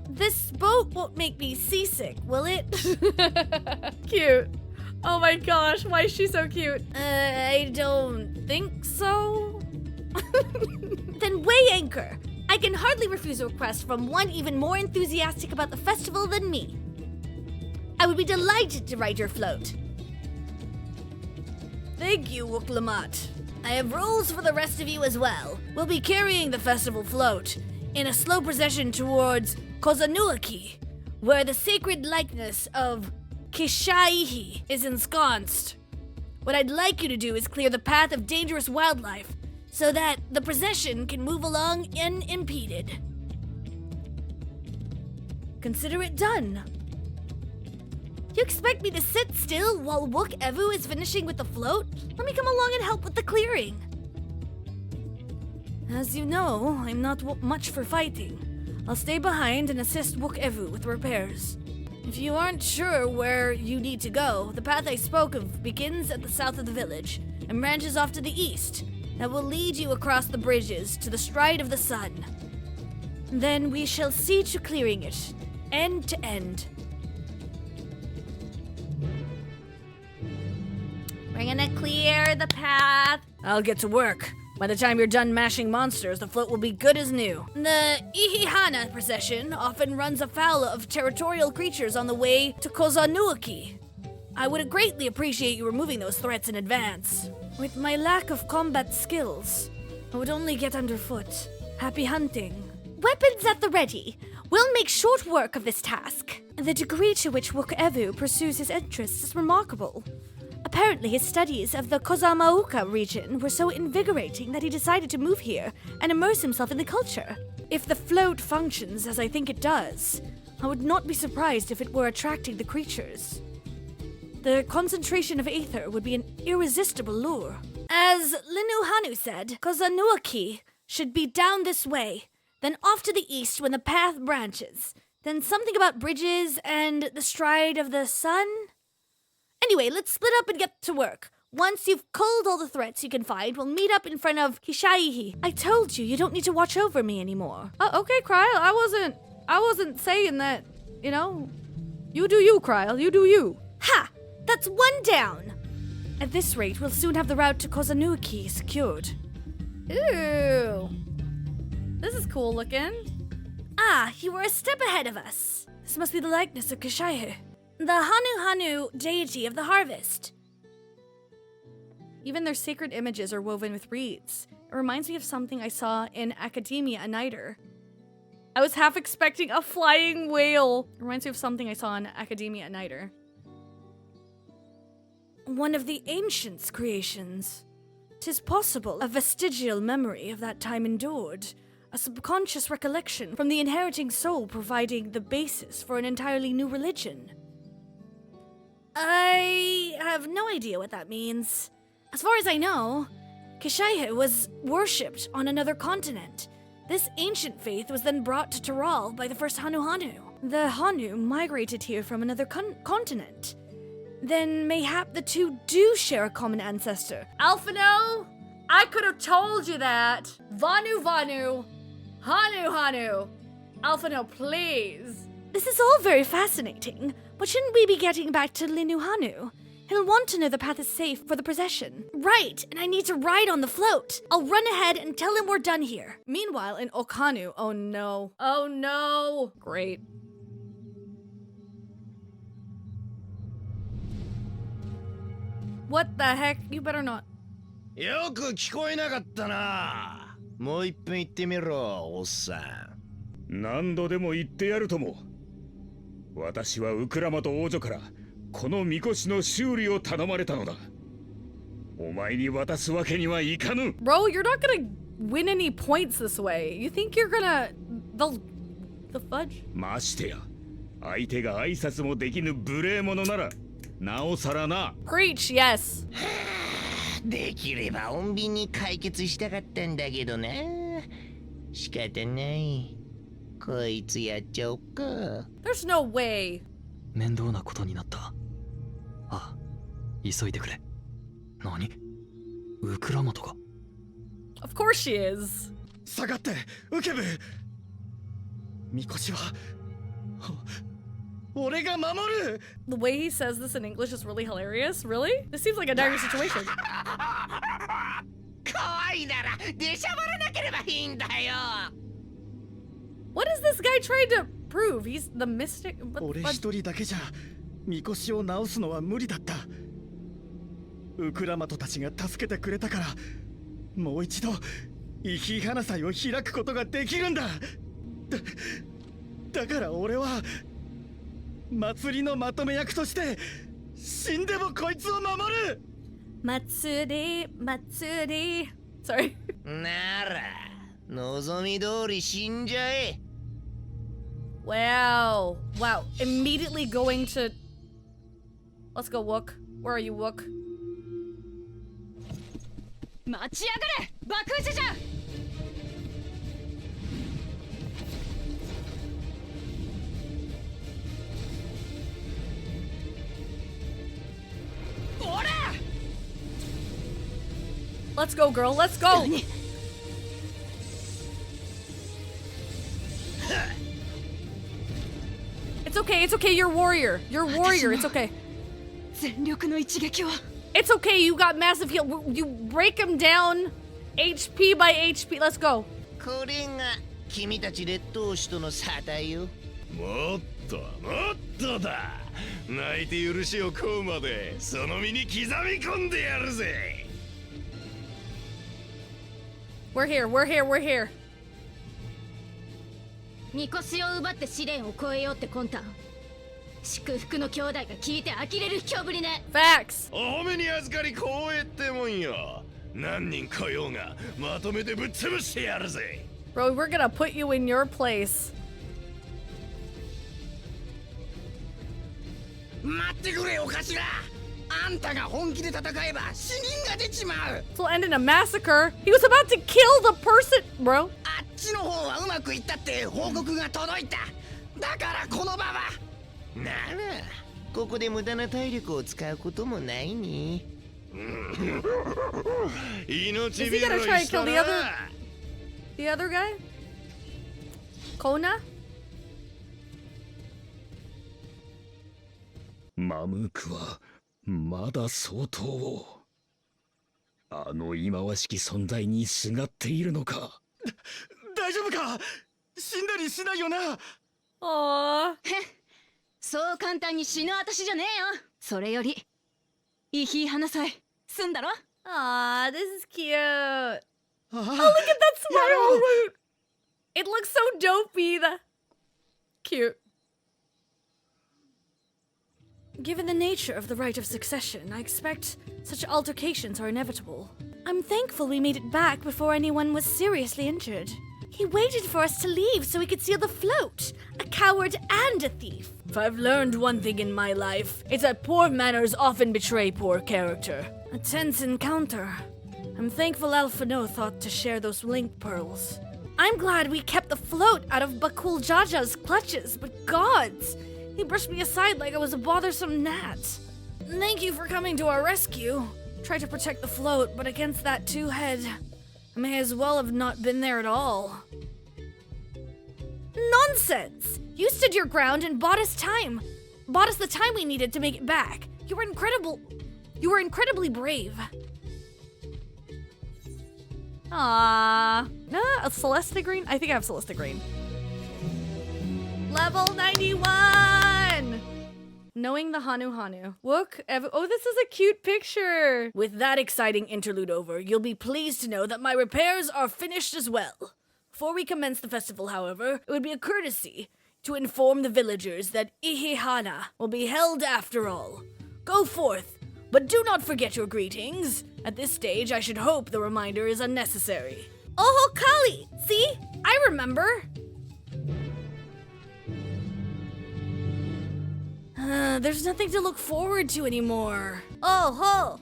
This boat won't make me seasick, will it? Cute. Oh my gosh, why is she so cute? I don't think so. Then weigh anchor. I can hardly refuse a request from one even more enthusiastic about the festival than me. I would be delighted to ride your float. Thank you, Wook Lamont. I have rules for the rest of you as well. We'll be carrying the festival float in a slow procession towards Kozama'uka, where the sacred likeness of Kishaihi is ensconced. What I'd like you to do is clear the path of dangerous wildlife so that the procession can move along unimpeded. Consider it done. You expect me to sit still while Wook Evu is finishing with the float? Let me come along and help with the clearing. As you know, I'm not much for fighting. I'll stay behind and assist Wook Evu with repairs. If you aren't sure where you need to go, the path I spoke of begins at the south of the village and branches off to the east. That will lead you across the bridges to the stride of the sun. Then we shall see to clearing it, end to end. We're gonna clear the path. I'll get to work. By the time you're done mashing monsters, the float will be good as new. The Ihihana procession often runs afoul of territorial creatures on the way to Kozama'uka. I would greatly appreciate you removing those threats in advance. With my lack of combat skills, I would only get underfoot. Happy hunting. Weapons at the ready. We'll make short work of this task. The degree to which Wook-Evu pursues his interests is remarkable. Apparently, his studies of the Kozama'uka region were so invigorating that he decided to move here and immerse himself in the culture. If the float functions as I think it does, I would not be surprised if it were attracting the creatures. The concentration of aether would be an irresistible lure. As Hanu said, Kozama'uka should be down this way, then off to the east when the path branches, then something about bridges and the stride of the sun. Anyway, let's split up and get to work. Once you've culled all the threats you can find, we'll meet up in front of Hishaihi. I told you, you don't need to watch over me anymore. Okay, Kryl, I wasn't saying that, you know. You do you, Kryl, you do you. Ha! That's one down! At this rate, we'll soon have the route to Kozama'uka secured. Ew. This is cool looking. Ah, you were a step ahead of us. This must be the likeness of Kishaihu, the Hanu deity of the harvest. Even their sacred images are woven with reeds. It reminds me of something I saw in Academia a Nighter. I was half expecting a flying whale. It reminds me of something I saw in Academia a Nighter. One of the ancients' creations. 'Tis possible a vestigial memory of that time endured, a subconscious recollection from the inheriting soul providing the basis for an entirely new religion. I have no idea what that means. As far as I know, Kishaihu was worshipped on another continent. This ancient faith was then brought to Taral by the first Hanu. The Hanu migrated here from another continent. Then mayhap the two do share a common ancestor. Alphino, I could have told you that. Hanu. Hanu. Alphino, please. This is all very fascinating, but shouldn't we be getting back to Hanu? He'll want to know the path is safe for the procession. Right, and I need to ride on the float. I'll run ahead and tell him we're done here. Meanwhile, in Okanu, oh no. Great. What the heck? You better not. よく聞こえなかったな。もう一遍言ってみろ、おっさん。何度でも言ってやるとも。私はウクラマと王女からこのみこしの修理を頼まれたのだ。お前に渡すわけにはいかぬ。Bro, you're not gonna win any points this way. You think you're gonna... The fudge? ましてや、相手が挨拶もできぬ無礼者なら、なおさらな。Preach, yes. できれば穏便に解決したかったんだけどな。仕方ない。こいつやっちゃおっか。There's no way. 面倒なことになった。あ、急いでくれ。何？ウクラマとか。Of course she is. 下がって、ウケブ。みこしは俺が守る。 The way he says this in English is really hilarious. Really? This seems like a dire situation. 怖いなら出しゃばらなければいいんだよ。What is this guy trying to prove? He's the mystic. 俺一人だけじゃみこしを直すのは無理だった。ウクラマトたちが助けてくれたから、もう一度イヒイハナ祭を開くことができるんだ。だから俺は祭りのまとめ役として死んでもこいつを守る。祭り。Sorry. なら望み通り死んじゃえ。Wow. Immediately going to... Let's go, Wook. Where are you, Wook? 待ちやがれ、爆打ちじゃ。おら！ Let's go, girl. Let's go. It's okay. It's okay. You're warrior. You're warrior. It's okay. 全力の一撃を。 It's okay. You got massive heal. You break him down HP by HP. Let's go. これが君たち列島主との差だよ。もっともっとだ。泣いて許しを請うまでその身に刻み込んでやるぜ。We're here, we're here, we're here. みこしを奪って試練を超えようって魂胆。祝福の兄弟が聞いて呆れる卑怯ぶりね。Facts. お褒めに預かり光栄ってもんよ。何人来ようがまとめてぶっ潰してやるぜ。Bro, we're gonna put you in your place. 待ってくれお頭。あんたが本気で戦えば死人が出ちまう。 This will end in a massacre. He was about to kill the person, bro. あっちの方はうまくいったって報告が届いた。だからこの場は。ならここで無駄な体力を使うこともないね。命 Is he gonna try to kill the other guy? Kona? マムークはまだ相当をあの忌まわしき存在にすがっているのか。大丈夫か。死んだりしないよな。Aww. そう簡単に死ぬ私じゃねえよ。それよりいい日話さえ済んだろ。Aw, this is cute. Oh, look at that smile root. It looks so dopey. Cute. Given the nature of the rite of succession, I expect such altercations are inevitable. I'm thankful we made it back before anyone was seriously injured. He waited for us to leave so he could steal the float. A coward and a thief. If I've learned one thing in my life, it's that poor manners often betray poor character. A tense encounter. I'm thankful Alphino thought to share those link pearls. I'm glad we kept the float out of Bakul Jaja's clutches, but gods! He brushed me aside like I was a bothersome gnat. Thank you for coming to our rescue. Tried to protect the float, but against that two-head, I may as well have not been there at all. Nonsense! You stood your ground and bought us time. Bought us the time we needed to make it back. You were incredibly brave. Aww. A Celesta Green? I think I have Celesta Green. Level 91! Knowing the Hanu. Look, oh, this is a cute picture. With that exciting interlude over, you'll be pleased to know that my repairs are finished as well. Before we commence the festival, however, it would be a courtesy to inform the villagers that Ihihana will be held after all. Go forth, but do not forget your greetings. At this stage, I should hope the reminder is unnecessary. Oh, Kali! See? I remember. There's nothing to look forward to anymore. Oh, ho!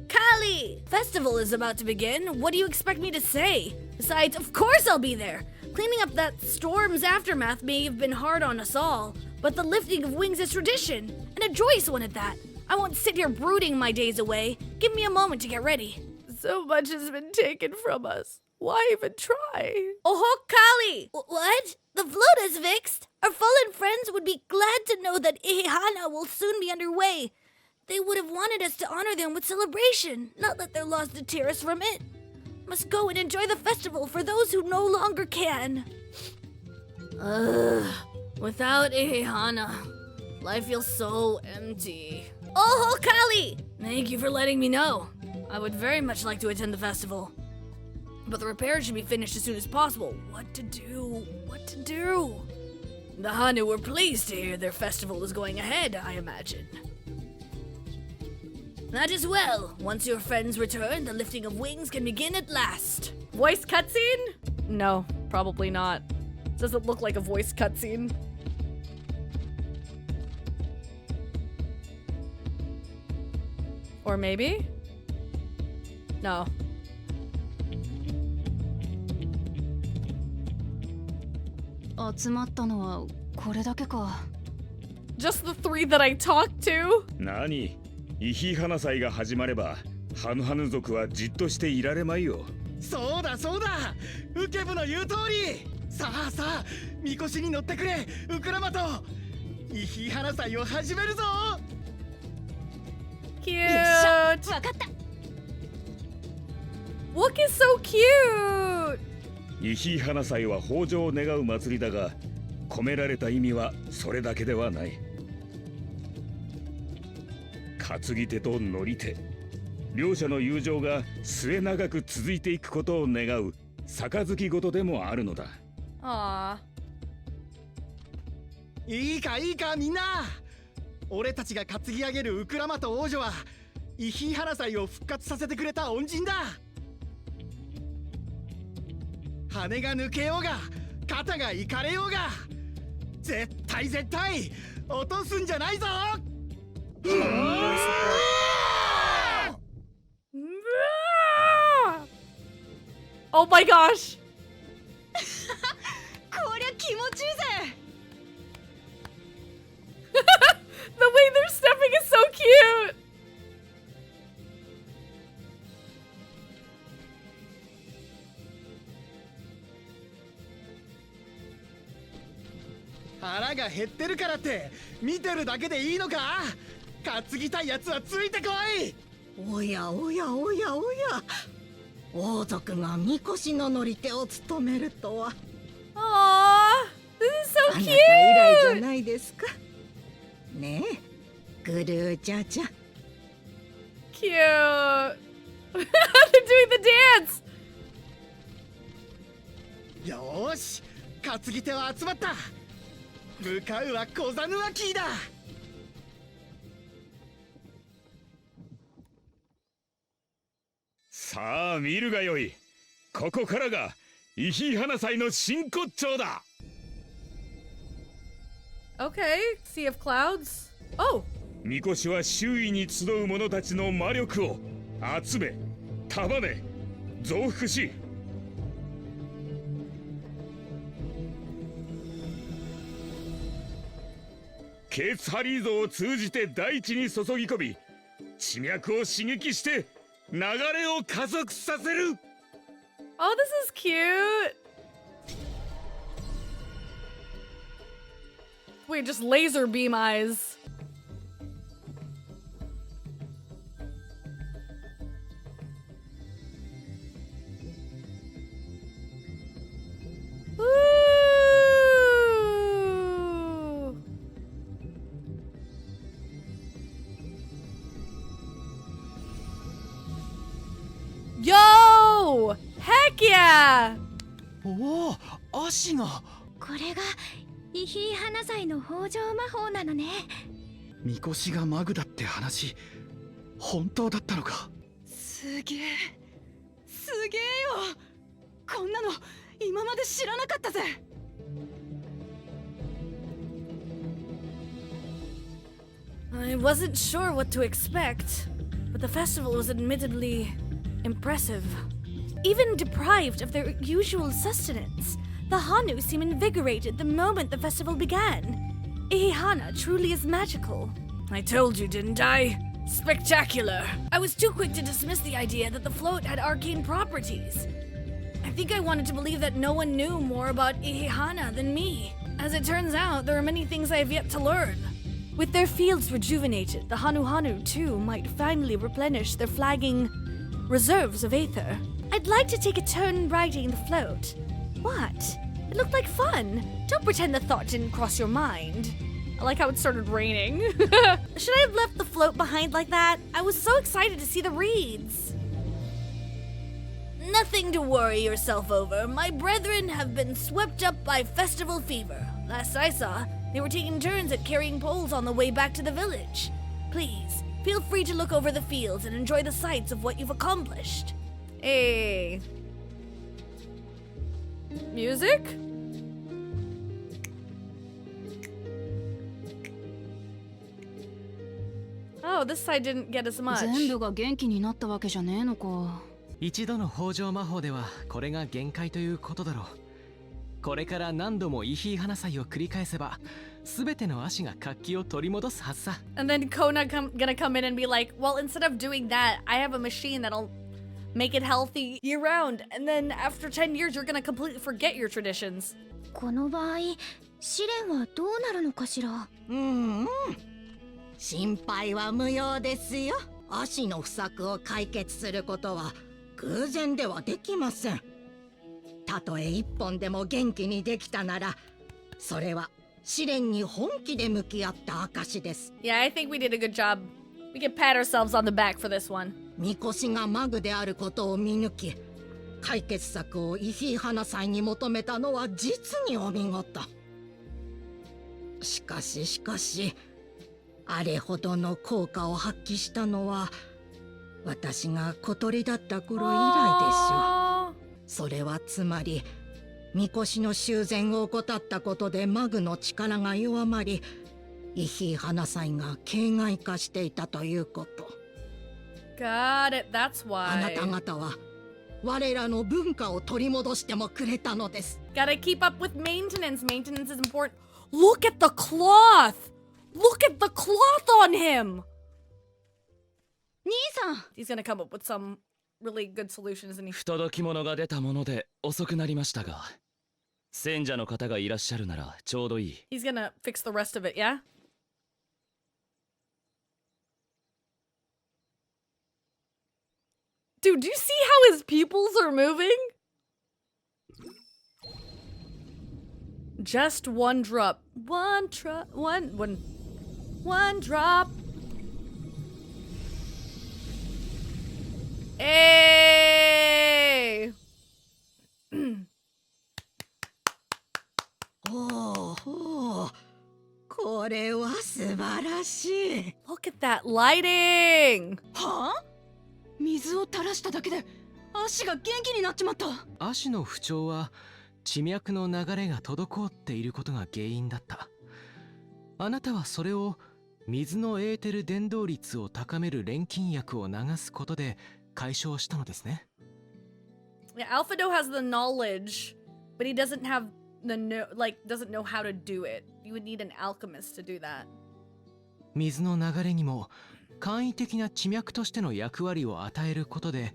Kali! Festival is about to begin. What do you expect me to say? Besides, of course I'll be there. Cleaning up that storm's aftermath may have been hard on us all, but the lifting of wings is tradition, and a joyous one at that. I won't sit here brooding my days away. Give me a moment to get ready. So much has been taken from us. Why even try? Oh, Kali! What? The float is fixed. Our fallen friends would be glad to know that Ihihana will soon be underway. They would have wanted us to honor them with celebration, not let their loss deter us from it. Must go and enjoy the festival for those who no longer can. Without Ihihana, life feels so empty. Oh, Kali! Thank you for letting me know. I would very much like to attend the festival. But the repairs should be finished as soon as possible. What to do? The Hanu were pleased to hear their festival is going ahead, I imagine. That is well. Once your friends return, the lifting of wings can begin at last. Voice cutscene? No, probably not. Doesn't look like a voice cutscene. Or maybe? No. Just the three that I talked to? 何？イヒハナ祭が始まれば、ハヌハヌ族はじっとしていられまいよ。そうだそうだ。ウケブの言う通り。さあさあ、みこしに乗ってくれ、ウクラマト。イヒハナ祭を始めるぞ。Cute. わかった。Look is so cute! イヒ花祭は豊穣を願う祭りだが、込められた意味はそれだけではない。担ぎ手と乗り手、両者の友情が末永く続いていくことを願う杯事でもあるのだ。ああ。いいかいいかみんな。俺たちが担ぎ上げるウクラマと王女はイヒ花祭を復活させてくれた恩人だ。羽が抜けようが肩がいかれようが絶対落とすんじゃないぞ。Oh my gosh! こりゃ気持ちいいぜ。The way they're stepping is so cute! 腹が減ってるからって見てるだけでいいのか。担ぎたいやつはついてこい。おやおやおやおや、王族がみこしの乗り手を務めるとは。Aww, this is so あな cute! た以来じゃないですかねえ、グルーチャちゃん。Cute! They're doing the dance! よーし、担ぎ手は集まった。向かうはコザヌアキーだ。さあ見るがよい。ここからがイヒ花祭の真骨頂だ。Okay, Sea of Clouds. Oh! みこしは周囲に集う者たちの魔力を集め、束ね、増幅し、ケーツハリー像を通じて大地に注ぎ込み、地脈を刺激して流れを加速させる。Oh, this is cute! Wait, just laser beam eyes. Ooh. Yo! Heck yeah! おお、足が。これがイヒ花祭の豊穣魔法なのね。みこしがマグだって話、本当だったのか。すげえよ。こんなの今まで知らなかったぜ。I wasn't sure what to expect, but the festival was admittedly impressive. Even deprived of their usual sustenance, the Hanu seem invigorated the moment the festival began. Ihihana truly is magical. I told you, didn't I? Spectacular! I was too quick to dismiss the idea that the float had arcane properties. I think I wanted to believe that no one knew more about Ihihana than me. As it turns out, there are many things I have yet to learn. With their fields rejuvenated, the Hanu too might finally replenish their flagging reserves of aether. I'd like to take a turn riding the float. What? It looked like fun. Don't pretend the thought didn't cross your mind. I like how it started raining. Should I have left the float behind like that? I was so excited to see the reeds. Nothing to worry yourself over. My brethren have been swept up by festival fever. Last I saw, they were taking turns at carrying poles on the way back to the village. Please, feel free to look over the fields and enjoy the sights of what you've accomplished. Hey. Music? Oh, this side didn't get as much. 全部が元気になったわけじゃねえのか。一度の豊穣魔法ではこれが限界ということだろう。これから何度もイヒ花祭を繰り返せば、すべての足が活気を取り戻すはずさ。And then Kona gonna come in and be like, well, instead of doing that, I have a machine that'll make it healthy year round. And then after 10 years, you're gonna completely forget your traditions. この場合、試練はどうなるのかしら。心配は無用ですよ。足の不作を解決することは偶然ではできません。たとえ一本でも元気にできたなら、それは試練に本気で向き合った証です。Yeah, I think we did a good job. We can pat ourselves on the back for this one. みこしがマグであることを見抜き、解決策をイヒーハナ祭に求めたのは実にお見事。しかし、あれほどの効果を発揮したのは私が小鳥だった頃以来でしょう。それはつまりみこしの修繕を怠ったことでマグの力が弱まり、イヒーハナ祭が形骸化していたということ。Got it, that's why. あなた方は我らの文化を取り戻してもくれたのです。Gotta keep up with maintenance. Maintenance is important. Look at the cloth! Look at the cloth on him! 兄さん He's gonna come up with some really good solutions, isn't he? 不届き者が出たもので遅くなりましたが、選者の方がいらっしゃるならちょうどいい。He's gonna fix the rest of it, yeah? Dude, do you see how his pupils are moving? Just one drop. One drop. Hey! おお、これは素晴らしい。Look at that lighting! はあ？水を垂らしただけで足が元気になっちまった。足の不調は地脈の流れが滞っていることが原因だった。あなたはそれを水のエーテル伝導率を高める錬金薬を流すことで解消したのですね。Yeah, Alphado has the knowledge, but he doesn't have doesn't know how to do it. You would need an alchemist to do that. 水の流れにも簡易的な地脈としての役割を与えることで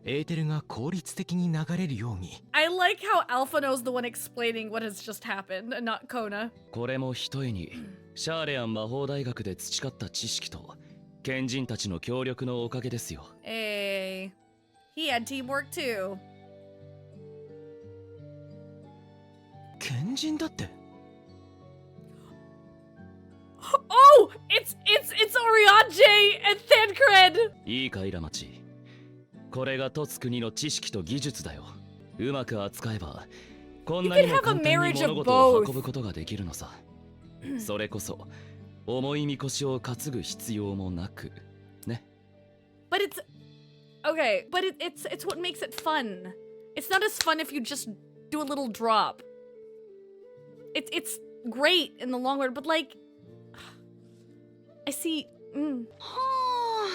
エーテルが効率的に流れるように。I like how Alphano's the one explaining what has just happened, and not Kona. これもひとえにシャーレアン魔法大学で培った知識と賢人たちの協力のおかげですよ。Hey, he had teamwork too. 賢人だって。Oh, it's Oriange and Thancred. いいかイラマチ。これが凸つ国の知識と技術だよ。うまく扱えばこんなにも簡単に物事を運ぶことができるのさ。それこそ重いみこしを担ぐ必要もなくね。But it's okay, but it's what makes it fun. It's not as fun if you just do a little drop. It's great in the long run, but like I see. はあ、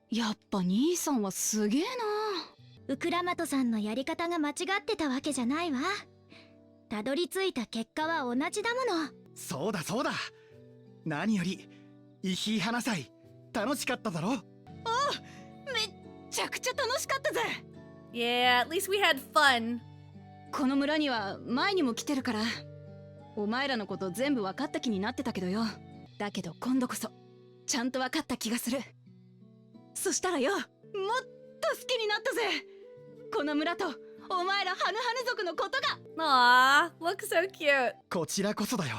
やっぱ兄さんはすげえな。ウクラマトさんのやり方が間違ってたわけじゃないわ。たどり着いた結果は同じだもの。そうだそうだ。何よりイヒー花祭楽しかっただろ。あ、めっちゃくちゃ楽しかったぜ。Yeah, at least we had fun. この村には前にも来てるから、お前らのこと全部分かった気になってたけどよ。だけど今度こそちゃんと分かった気がする。そしたらよ、もっと好きになったぜ。この村とお前らハヌハヌ族のことが。Aww, look so cute. こちらこそだよ。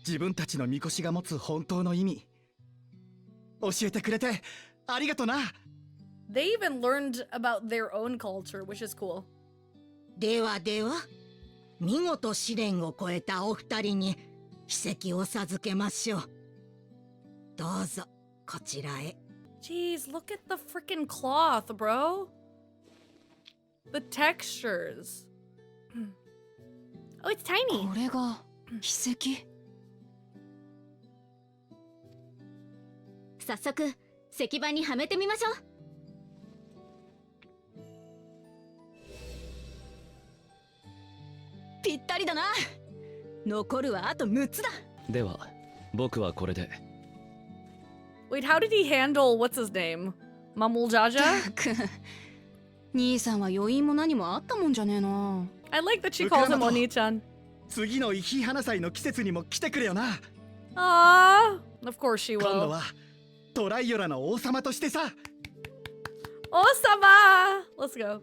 自分たちのみこしが持つ本当の意味教えてくれてありがとな。They even learned about their own culture, which is cool. では見事試練を超えたお二人に奇跡を授けましょう。どうぞこちらへ。Jeez, look at the freaking cloth, bro. The textures. Oh, it's tiny. これが奇跡。早速石板にはめてみましょう。ぴったりだな。残るはあと6つだ。では僕はこれで。Wait, how did he handle what's his name? Mamul Jaja? 兄さんは余韻も何もあったもんじゃねえな。I like that she calls him Oni-chan. 次のイヒー花祭の季節にも来てくれよな。Ah, of course she will. 今度はトライオラの王様としてさ。Osama! Let's go.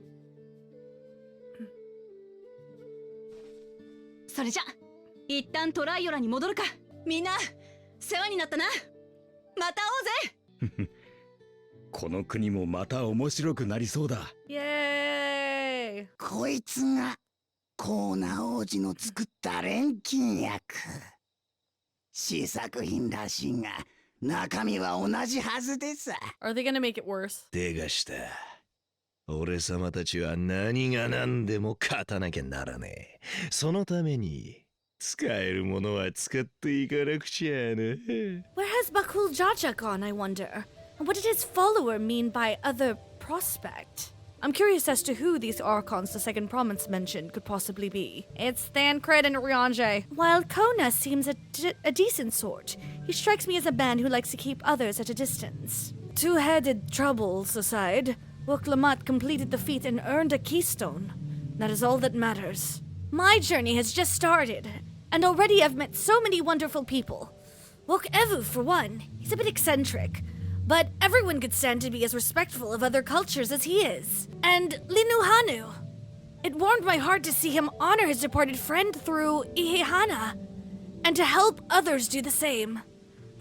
それじゃ一旦トライオラに戻るか。みんな世話になったな。また会おうぜ。この国もまた面白くなりそうだ。イエーイ。こいつがコーナ王子の作った錬金薬。試作品らしいが中身は同じはずでさ。Are they gonna make it worse? 手がした。俺様たちは何が何でも勝たなきゃならねえ。そのために使えるものは使っていかなくちゃな。Where has Bakul Jaja gone, I wonder? And what did his follower mean by other prospect? I'm curious as to who these Archons the Second Province mentioned could possibly be. It's Thancred and Ryanje. While Kona seems a decent sort, he strikes me as a man who likes to keep others at a distance. Two-headed troubles aside, Woklamat completed the feat and earned a keystone. That is all that matters. My journey has just started, and already I've met so many wonderful people. Wok Evu, for one, he's a bit eccentric, but everyone could stand to be as respectful of other cultures as he is. And Linu Hanu. It warmed my heart to see him honor his departed friend through Ihehana, and to help others do the same.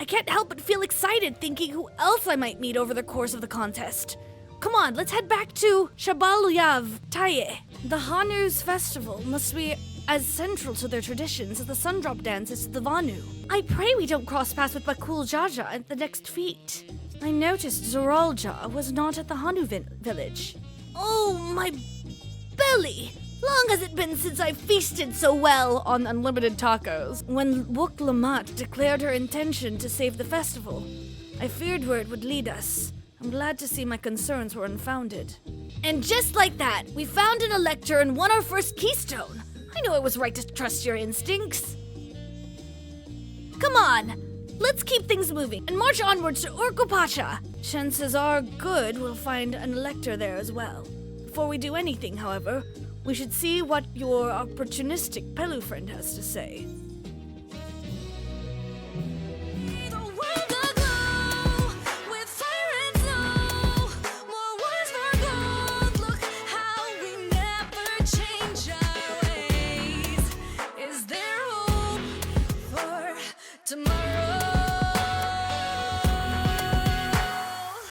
I can't help but feel excited thinking who else I might meet over the course of the contest. Come on, let's head back to Shabaluyav, Taye. The Hanu's festival must be as central to their traditions as the Sundrop dance is to the Vanu. I pray we don't cross paths with Bakul Jaja at the next feat. I noticed Zoralja was not at the Hanu village. Oh, my belly! Long has it been since I feasted so well On unlimited tacos. When Woklamat declared her intention to save the festival, I feared where it would lead us. I'm glad to see my concerns were unfounded. And just like that, we found an elector and won our first keystone. I knew it was right to trust your instincts. Come on, let's keep things moving and march onwards to Urkupacha. Chances are good we'll find an elector there as well. Before we do anything, however, we should see what your opportunistic Pelu friend has to say. Tomorrow